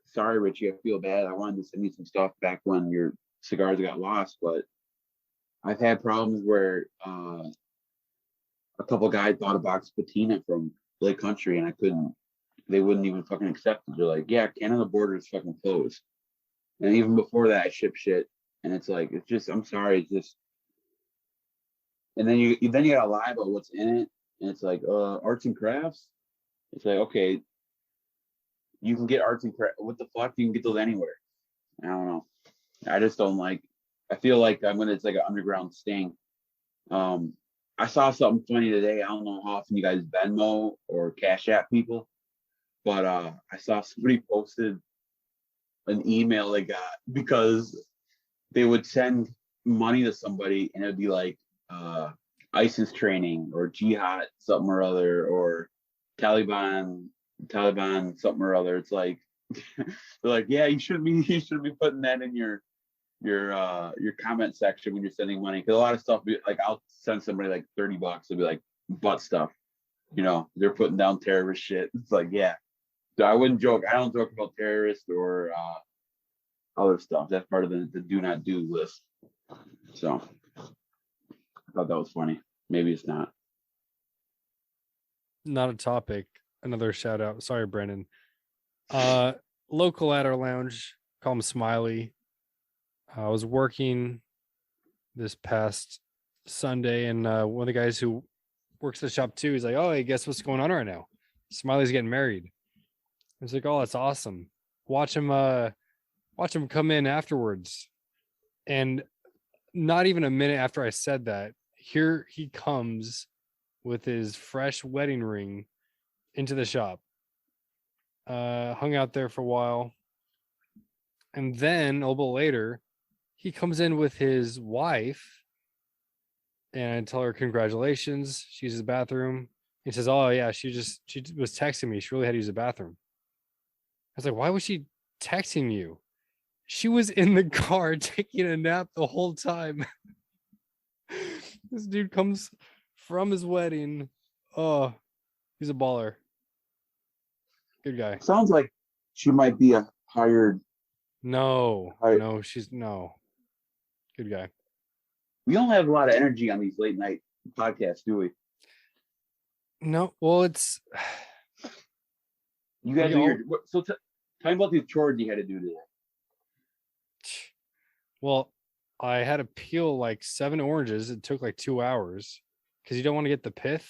Sorry, Richie, I feel bad. I wanted to send you some stuff back when your cigars got lost, but I've had problems where a couple guys bought a box of patina from Lake Country, and they wouldn't even fucking accept it. They're like, yeah, Canada border is fucking closed. And even before that, I ship shit, and it's like, it's just, I'm sorry, it's just. And then you gotta lie about what's in it, and it's like arts and crafts. It's like, okay, you can get arts and crafts. What the fuck? You can get those anywhere. I don't know. I just don't like. I feel like it's like an underground sting. I saw something funny today. I don't know how often you guys Venmo or Cash App people, but I saw somebody posted an email they got because they would send money to somebody and it'd be like ISIS training or jihad something or other, or Taliban something or other. It's like they're like, yeah, you should be putting that in your comment section when you're sending money, because a lot of stuff like I'll send somebody like $30, it'll be like butt stuff, they're putting down terrorist shit. It's like, yeah, so I don't joke about terrorists or other stuff. That's part of the do not do list. So I thought that was funny. Maybe it's not a topic. Another shout out, sorry Brandon. Local at our lounge, call him Smiley. I was working this past Sunday, and one of the guys who works the shop too, he's like, oh, hey, guess what's going on right now? Smiley's getting married. I was like, oh, that's awesome. Watch him come in afterwards. And not even a minute after I said that, here he comes with his fresh wedding ring into the shop. Hung out there for a while. And then a little bit later, he comes in with his wife, and I tell her congratulations. She uses the bathroom. He says, oh yeah, she was texting me. She really had to use the bathroom. I was like, why was she texting you? She was in the car taking a nap the whole time. This dude comes from his wedding. Oh, he's a baller. Good guy. Sounds like she might be a hired. No, she's no. Good guy. We don't have a lot of energy on these late night podcasts, do we? No, well, it's You guys We are all- here. So tell me about these chores you had to do today. well, I had to peel like 7 oranges. It took like 2 hours because you don't want to get the pith.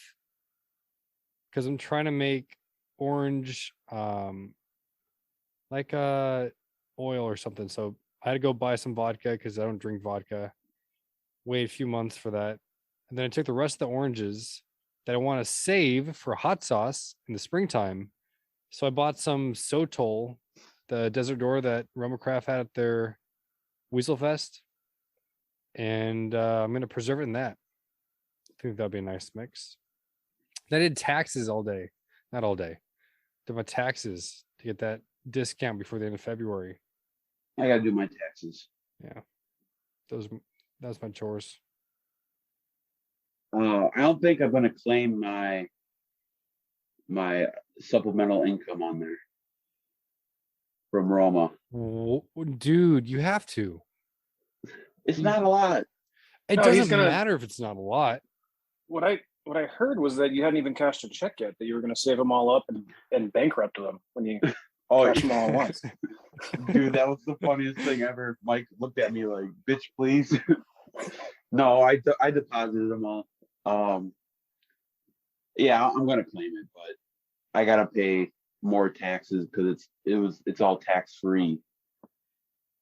Because I'm trying to make orange like oil or something. So I had to go buy some vodka because I don't drink vodka. Wait a few months for that. And then I took the rest of the oranges that I want to save for hot sauce in the springtime. So I bought some Sotol, the desert door that Romacraft had at their Weasel Fest. And I'm going to preserve it in that. I think that'd be a nice mix. I did taxes all day. Not all day. Did my taxes to get that discount before the end of February. I gotta do my taxes. Yeah. That's my chores. I don't think I'm gonna claim my supplemental income on there from Roma. Dude, you have to. It's not a lot. It No, he's doesn't gonna- matter if it's not a lot. What I heard was that you hadn't even cashed a check yet. That you were going to save them all up and bankrupt them when you Oh, cash them all at once. dude, that was the funniest thing ever. Mike looked at me like, "Bitch, please." No, I deposited them all. Yeah, I'm gonna claim it, but I gotta pay more taxes because it's all tax free.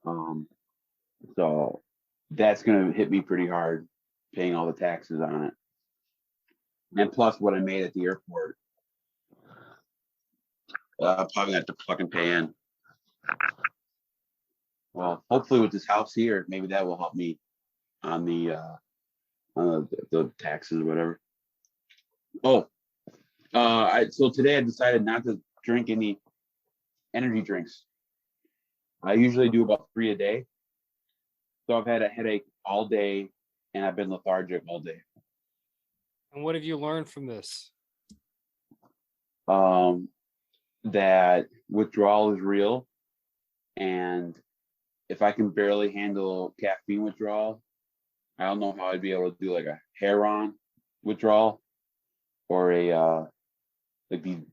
So that's gonna hit me pretty hard, paying all the taxes on it, and plus what I made at the airport. Probably gonna have to fucking pay in. Well, hopefully with this house here, maybe that will help me on the taxes or whatever. Oh, so today I decided not to drink any energy drinks. I usually do about 3 a day. So I've had a headache all day and I've been lethargic all day. And what have you learned from this? That withdrawal is real, and if I can barely handle caffeine withdrawal, I don't know how I'd be able to do like a heroin withdrawal or a like these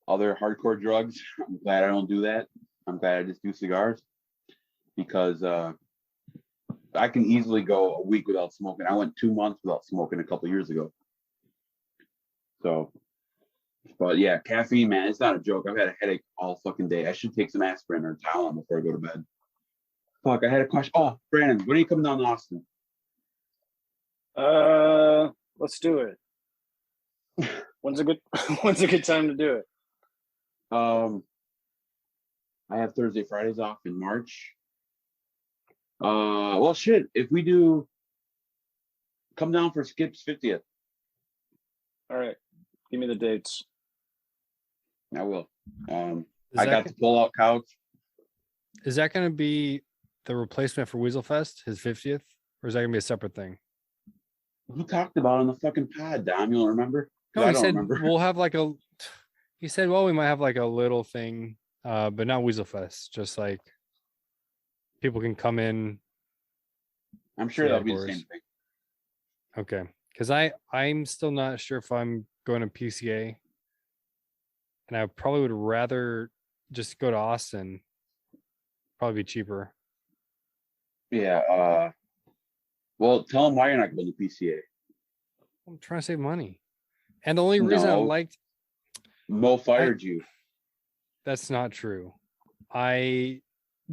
other hardcore drugs. I'm glad I don't do that. I'm glad I just do cigars because I can easily go a week without smoking. I went 2 months without smoking a couple years ago. So, but yeah, caffeine, man, it's not a joke. I've had a headache all fucking day. I should take some aspirin or Tylenol before I go to bed. Fuck, I had a question. Oh, Brandon, when are you coming down to Austin? Let's do it. When's a good time to do it? I have Thursday, Fridays off in March. Well, shit, if we do come down for Skip's 50th, All right. Give me the dates. I will. Is I that got the pull out couch. Is that going to be the replacement for Weasel Fest, his 50th? Or is that going to be a separate thing? Who talked about it on the fucking pod, Dom? You don't remember? No, I he don't said remember. we'll have like a. He said, well, we might have like a little thing, but not Weasel Fest. Just like people can come in. I'm sure that'll be the Boris. same thing. Okay, because I'm still not sure if I'm going to PCA, and I probably would rather just go to Austin. Probably be cheaper. Yeah. Well, tell them why you're not going to PCA. I'm trying to save money, and the only reason I No. liked Mo fired you. that's not true. I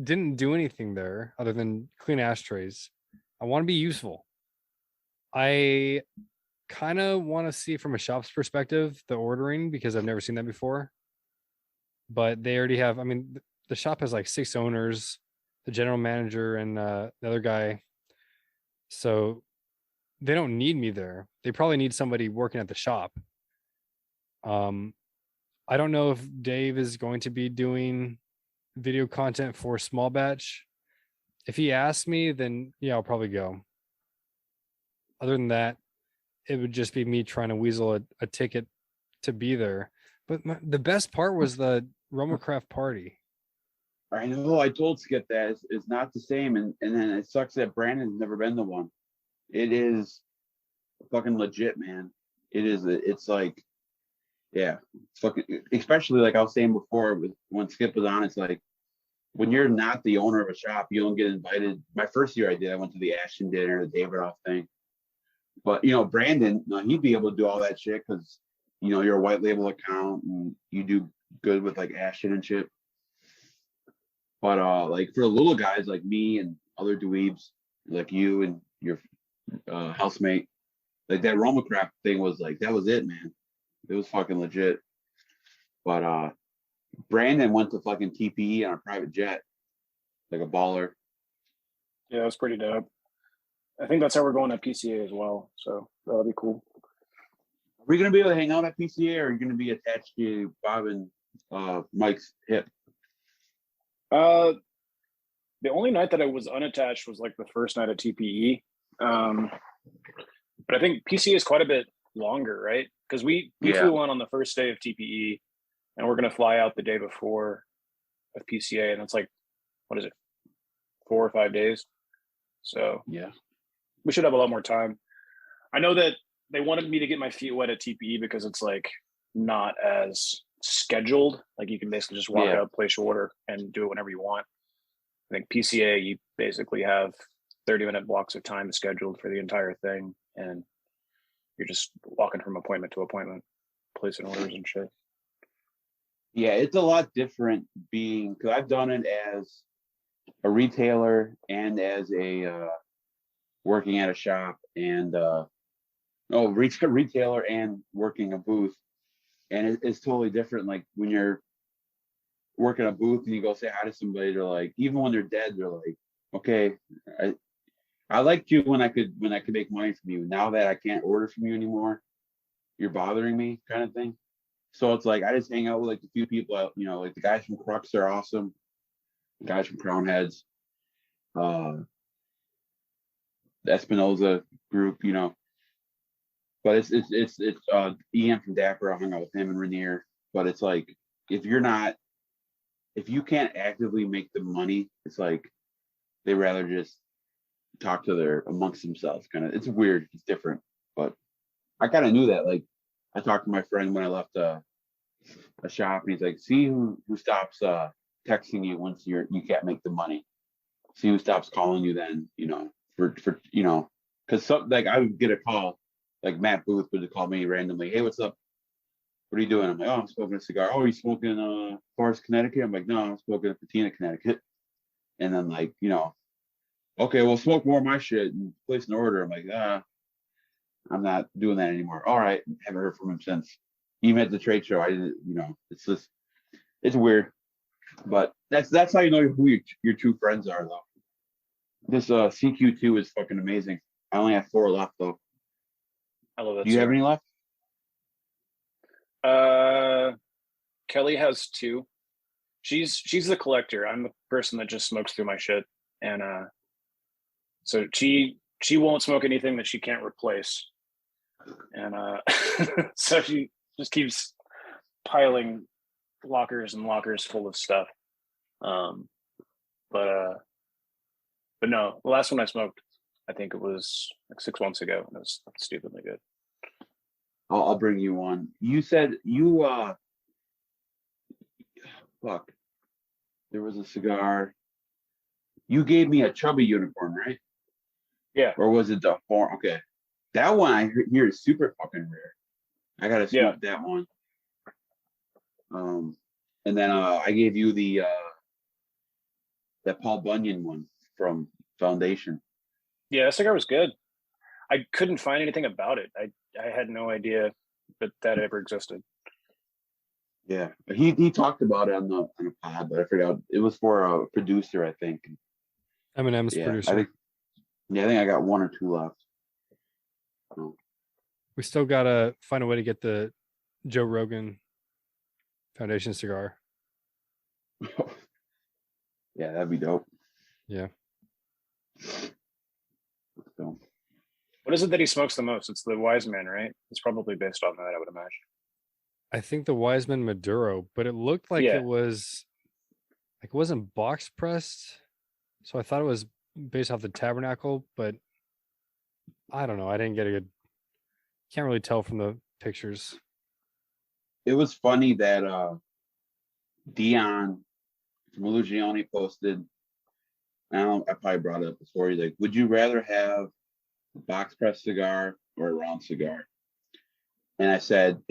didn't do anything there other than clean ashtrays. I want to be useful. I kind of want to see from a shop's perspective the ordering because I've never seen that before. But they already have, I mean, the shop has like 6 owners, the general manager and the other guy. So they don't need me there. They probably need somebody working at the shop. I don't know if Dave is going to be doing video content for small batch. If he asks me, then yeah, I'll probably go. Other than that, it would just be me trying to weasel a ticket to be there. But the best part was the Romacraft party. I know. I told Skip that it's not the same, and then it sucks that Brandon's never been the one. It is fucking legit, man. It is. It's like, yeah, it's fucking. Especially like I was saying before, with when Skip was on, it's like when you're not the owner of a shop, you don't get invited. My first year I did, I went to the Ashton dinner, the Davidoff thing. But Brandon, he'd be able to do all that shit because you're a white label account and you do good with like Ashton and shit. But like for the little guys like me and other dweebs like you and your housemate, like that Roma Craft thing was like that was it, man. It was fucking legit. But Brandon went to fucking TPE on a private jet, like a baller. Yeah, it was pretty dope. I think that's how we're going at PCA as well. So that'll be cool. Are we gonna be able to hang out at PCA, or are you gonna be attached to Bob and Mike's hip? The only night that I was unattached was like the first night at TPE. But I think PCA is quite a bit longer, right? Because we flew on the first day of TPE, and we're gonna fly out the day before of PCA, and it's like, what is it, 4 or 5 days? So yeah, we should have a lot more time. I know that they wanted me to get my feet wet at TPE because it's like not as scheduled. Like you can basically just walk out, place your order, and do it whenever you want. I think PCA, you basically have 30-minute blocks of time scheduled for the entire thing, and you're just walking from appointment to appointment, placing orders and shit. Yeah, it's a lot different because I've done it as a retailer and as a working at a shop and retailer and working a booth, and it's totally different. Like when you're working a booth and you go say hi to somebody, they're like, even when they're dead, they're like, okay, I liked you when I could make money from you. Now that I can't order from you anymore, you're bothering me, kind of thing. So it's like I just hang out with like a few people, like the guys from Crux are awesome, the guys from Crown Heads, the Espinoza group, but it's Ian from Dapper. I hung out with him and Rainier. But it's like if you can't actively make the money, it's like they rather just talk to amongst themselves. Kind of, it's weird, it's different. But I kind of knew that. Like I talked to my friend when I left a shop, and he's like, "See who stops texting you once you can't make the money. See who stops calling you then. For because like I would get a call, like Matt Booth would call me randomly. Hey, what's up? What are you doing? I'm like, oh, I'm smoking a cigar. Oh, are you smoking Forest, Connecticut? I'm like, no, I'm smoking a Patina, Connecticut. And then like, okay, well, smoke more of my shit and place an order. I'm like, I'm not doing that anymore. All right, haven't heard from him since. Even at the trade show, I didn't. It's just, it's weird. But that's how you know who your true friends are, though. This CQ2 is fucking amazing. I only have 4 left, though. I love that. Do you have any left? Kelly has 2. She's the collector. I'm the person that just smokes through my shit, and so she won't smoke anything that she can't replace, and so she just keeps piling lockers and lockers full of stuff. But no, the last one I smoked, I think it was like 6 months ago, and it was stupidly good. I'll bring you one. You said you fuck. There was a cigar. You gave me a chubby unicorn, right? Yeah. Or was it the form? Okay. That one I hear is super fucking rare. I gotta smoke that one. And then I gave you the that Paul Bunyan one from Foundation. Yeah, that cigar was good. I couldn't find anything about it. I had no idea that ever existed. Yeah, he talked about it on a pod, but I forgot it was for a producer, I think. Eminem's producer. I think I got 1 or 2 left. So. We still gotta find a way to get the Joe Rogan Foundation cigar. Yeah, that'd be dope. Yeah. So. What is it that he smokes the most? It's the Wise Man, right? It's probably based on that, I would imagine. I think the Wiseman Maduro, but it looked like it wasn't box pressed. So I thought it was based off the Tabernacle, but I don't know. I didn't get a good. Can't really tell from the pictures. It was funny that Dion from Lugione posted. I probably brought it up before. He's like, "Would you rather have a box press cigar or a round cigar?" And I said,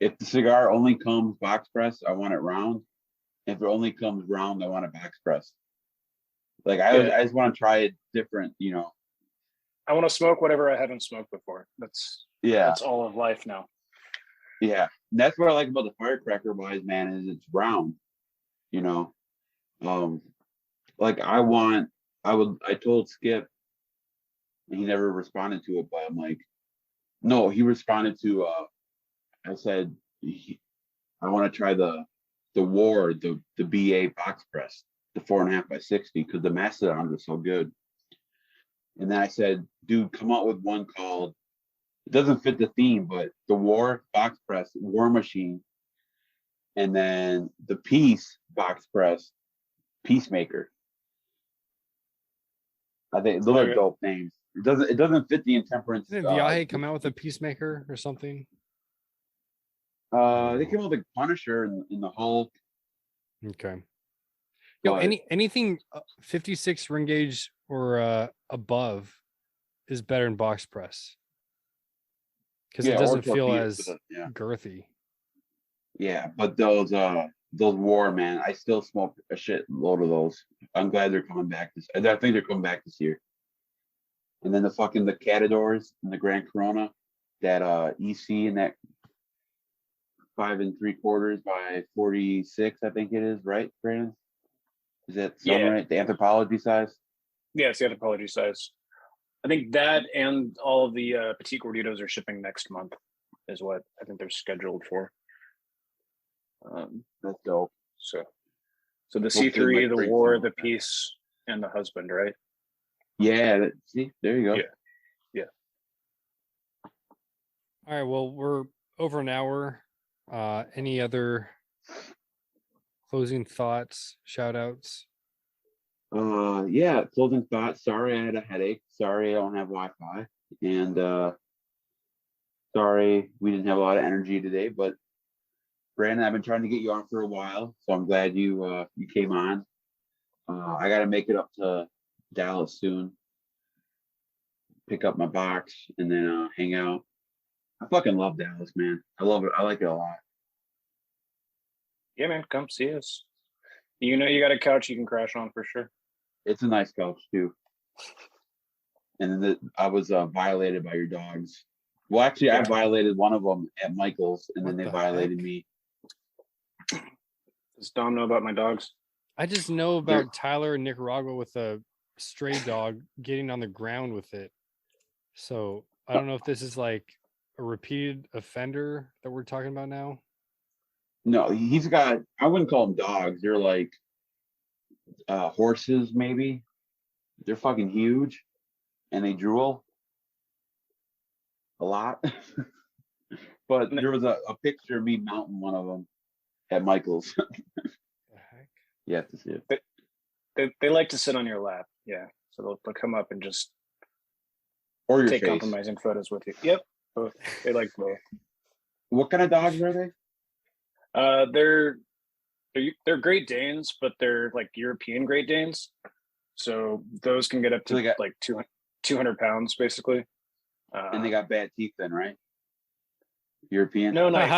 "If the cigar only comes box press, I want it round. If it only comes round, I want it box press. Like I just want to try it different, you know." I want to smoke whatever I haven't smoked before. That's all of life now. Yeah. And that's what I like about the firecracker wise, man, is it's round, you know. Like I told Skip and he never responded to it, but I'm like, no, he responded to I said I want to try the war, the BA box press, the 4.5 by 60, because the Mastodons are so good. And then I said, dude, come out with one called, it doesn't fit the theme, but the war box press, war machine, and then the peace box press, peacemaker. I think those are dope names. It doesn't fit the intemperance. Didn't Viaje come out with a Peacemaker or something? They came out with like Punisher in the Hulk. Okay. Yo, anything 56 ring gauge or above is better in box press because it doesn't feel as girthy. Yeah, but those war, man, I still smoke a shit load of those. I'm glad they're coming back I think they're coming back this year. And then the Catadors and the Grand Corona, that EC and that 5 3/4 by 46, I think it is, right, Brandon? Is that right? The anthropology size? Yeah, it's the anthropology size. I think that and all of the Petit Gorditos are shipping next month, is what I think they're scheduled for. That's dope. So the C3, the war, the peace, and the husband, right? Yeah. See, there you go. Yeah. All right. Well, we're over an hour. Any other closing thoughts, shout outs? Yeah, closing thoughts. Sorry I had a headache. Sorry I don't have Wi-Fi. And sorry we didn't have a lot of energy today, but Brandon, I've been trying to get you on for a while, so I'm glad you came on. I gotta make it up to Dallas soon. Pick up my box and then hang out. I fucking love Dallas, man. I love it. I like it a lot. Yeah, man, come see us. You know you got a couch you can crash on for sure. It's a nice couch too. And then I was violated by your dogs. Well, actually, I violated one of them at Michaels, and then they violated me. Does Dom know about my dogs? I just know about Tyler in Nicaragua with a stray dog getting on the ground with it. So I don't know if this is like a repeated offender that we're talking about now. No, he's got, I wouldn't call them dogs. They're like horses, maybe. They're fucking huge and they drool a lot. But there was a picture of me mounting one of them at Michael's. The heck? You have to see it. They like to sit on your lap. Yeah. So they'll come up and just or your take face. Compromising photos with you. Yep. Both. They like both. What kind of dogs are they? They're Great Danes, but they're like European Great Danes. So those can get up to like 200 pounds, basically. And they got bad teeth then, right? European? No, nice.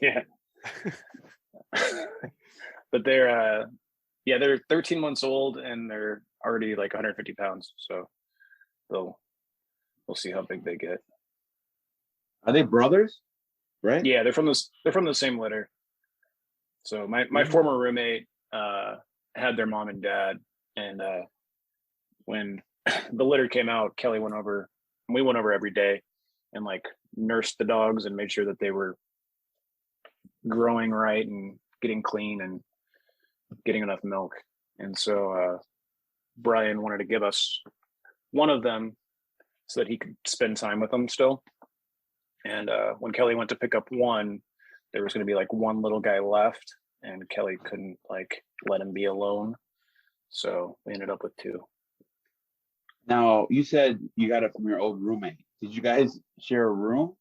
Yeah. But they're 13 months old and they're already like 150 pounds. So we'll see how big they get. Are they brothers? Right? Yeah, they're from the same litter. So my former roommate had their mom and dad, and when the litter came out, Kelly went over, and we went over every day and like nursed the dogs and made sure that they were growing right and getting clean and getting enough milk. And so Brian wanted to give us one of them so that he could spend time with them still. And when Kelly went to pick up one, there was going to be like one little guy left, and Kelly couldn't like let him be alone. So we ended up with two. Now, you said you got it from your old roommate. Did you guys share a room?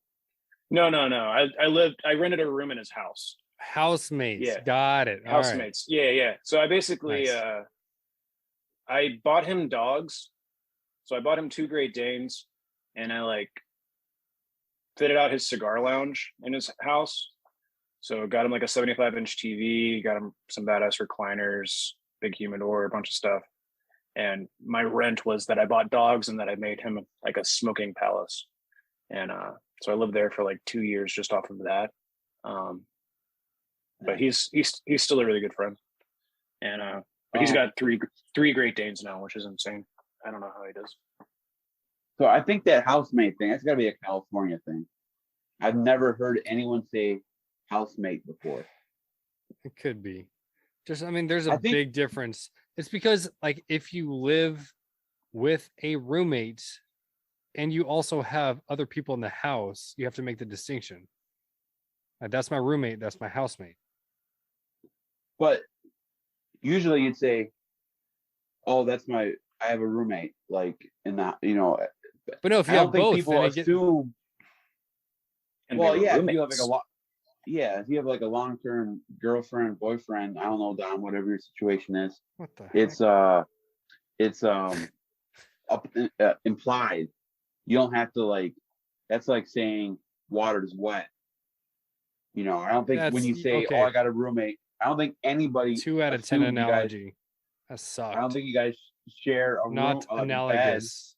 No. I rented a room in his house. Housemates. Yeah. Got it. All right. Housemates. Yeah. So I basically Nice. I bought him dogs. So I bought him 2 Great Danes, and I like fitted out his cigar lounge in his house. So got him like a 75-inch TV, got him some badass recliners, big humidor, a bunch of stuff. And my rent was that I bought dogs and that I made him like a smoking palace. And so I lived there for like 2 years just off of that. But he's still a really good friend. And but he's got three Great Danes now, which is insane. I don't know how he does. So I think that housemate thing, that's got to be a California thing. I've never heard anyone say housemate before. It could be. Just, I mean, there's I a think- big difference. It's because, like, if you live with a roommate and you also have other people in the house, you have to make the distinction. Like, that's my roommate, that's my housemate. But usually you'd say, "Oh, I have a roommate." Like in that, But no, if I you don't have think both, people then it get, assume. And Well, they were yeah, if you have roommates. like a lot. Yeah, if you have like a long-term girlfriend, boyfriend, I don't know, Don, whatever your situation is, what the heck? it's implied. You don't have to like. That's like saying water's wet. I don't think when you That's- say, okay. "Oh, I got a roommate," I don't think anybody. 2 out of 10 assumed you guys- analogy. That sucked. I don't think you guys share a Not room, like a bed. analogous.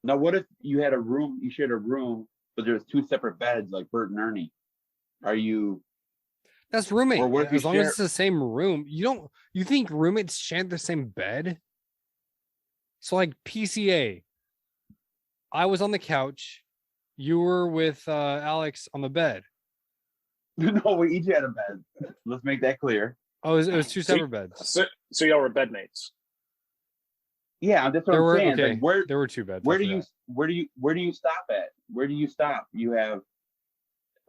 Now, what if you had a room? You shared a room, but there's 2 separate beds, like Bert and Ernie. Are you? That's roommate. Or what if you As long as share- it's the same room, you think roommates share the same bed? So like PCA, I was on the couch, you were with Alex on the bed. No, we each had a bed. Let's make that clear. Oh, it was 2 separate beds. So y'all were bedmates. Yeah, that's what There I'm were saying. okay. Like, where There were 2 beds. where I do you forgot. where do you stop at? Where do you stop? You have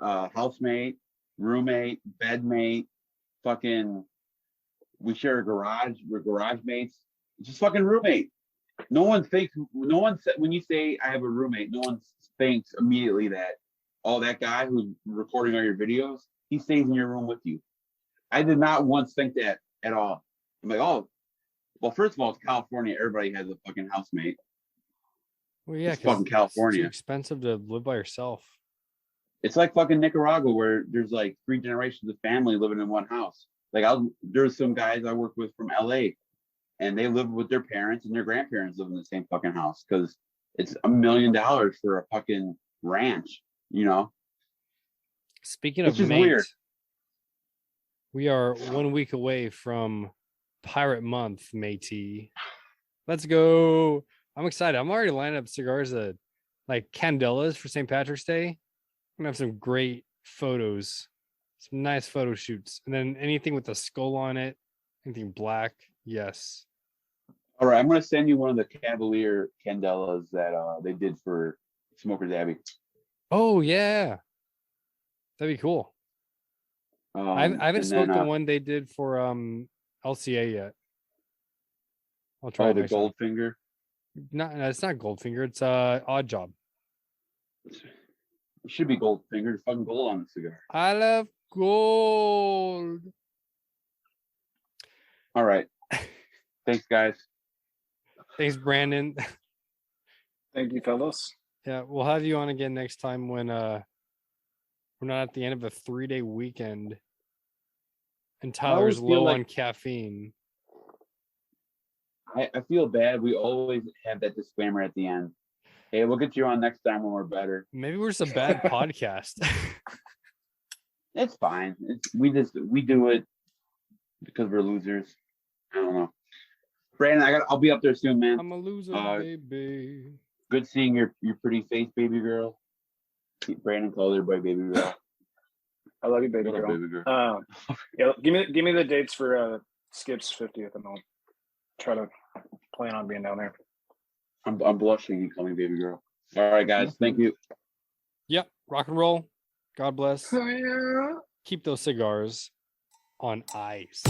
housemate, roommate, bedmate, fucking. We share a garage. We're garage mates. It's just fucking roommate. No one thinks. No one when you say I have a roommate, no one thinks immediately that, oh, that guy who's recording all your videos, he stays in your room with you. I did not once think that at all. I'm like, oh, well, first of all, it's California. Everybody has a fucking housemate. Well, yeah, It's fucking 'cause California. It's too expensive to live by yourself. It's like fucking Nicaragua, where there's like 3 generations of family living in one house. Like there's some guys I work with from LA, and they live with their parents, and their grandparents live in the same fucking house because it's $1 million for a fucking ranch. Speaking It's of just mate, weird. we are 1 week away from Pirate Month, matey. Let's go. I'm excited. I'm already lining up cigars like candelas for St. Patrick's Day. I'm gonna have some great photos, some nice photo shoots, and then anything with a skull on it, anything black. Yes. All right, I'm gonna send you one of the Cavalier Candelas that they did for Smoker's Abbey. Oh yeah, that'd be cool. I haven't and smoked then, the one they did for LCA yet. I'll try Oh, it the next time. Goldfinger. No, it's not Goldfinger. It's Odd Job. It should be Goldfinger. There's fucking gold on the cigar. I love gold. All right. Thanks, guys. Thanks, Brandon. Thank you, fellas. Yeah, we'll have you on again next time when we're not at the end of a 3-day weekend and Tyler's always feel low like- on caffeine. I feel bad. We always have that disclaimer at the end. Hey, we'll get you on next time when we're better. Maybe we're just a bad podcast. It's fine. We do it because we're losers. I don't know. Brandon, I'll be up there soon, man. I'm a loser, baby. Good seeing your pretty face, baby girl. Brandon called everybody baby girl. I love you, baby What up, girl. baby girl? Yeah, give me the dates for Skip's 50th, and I'll try to plan on being down there. I'm blushing. You call me baby girl. All right, guys. Thank you. Yep, rock and roll. God bless. Keep those cigars on ice.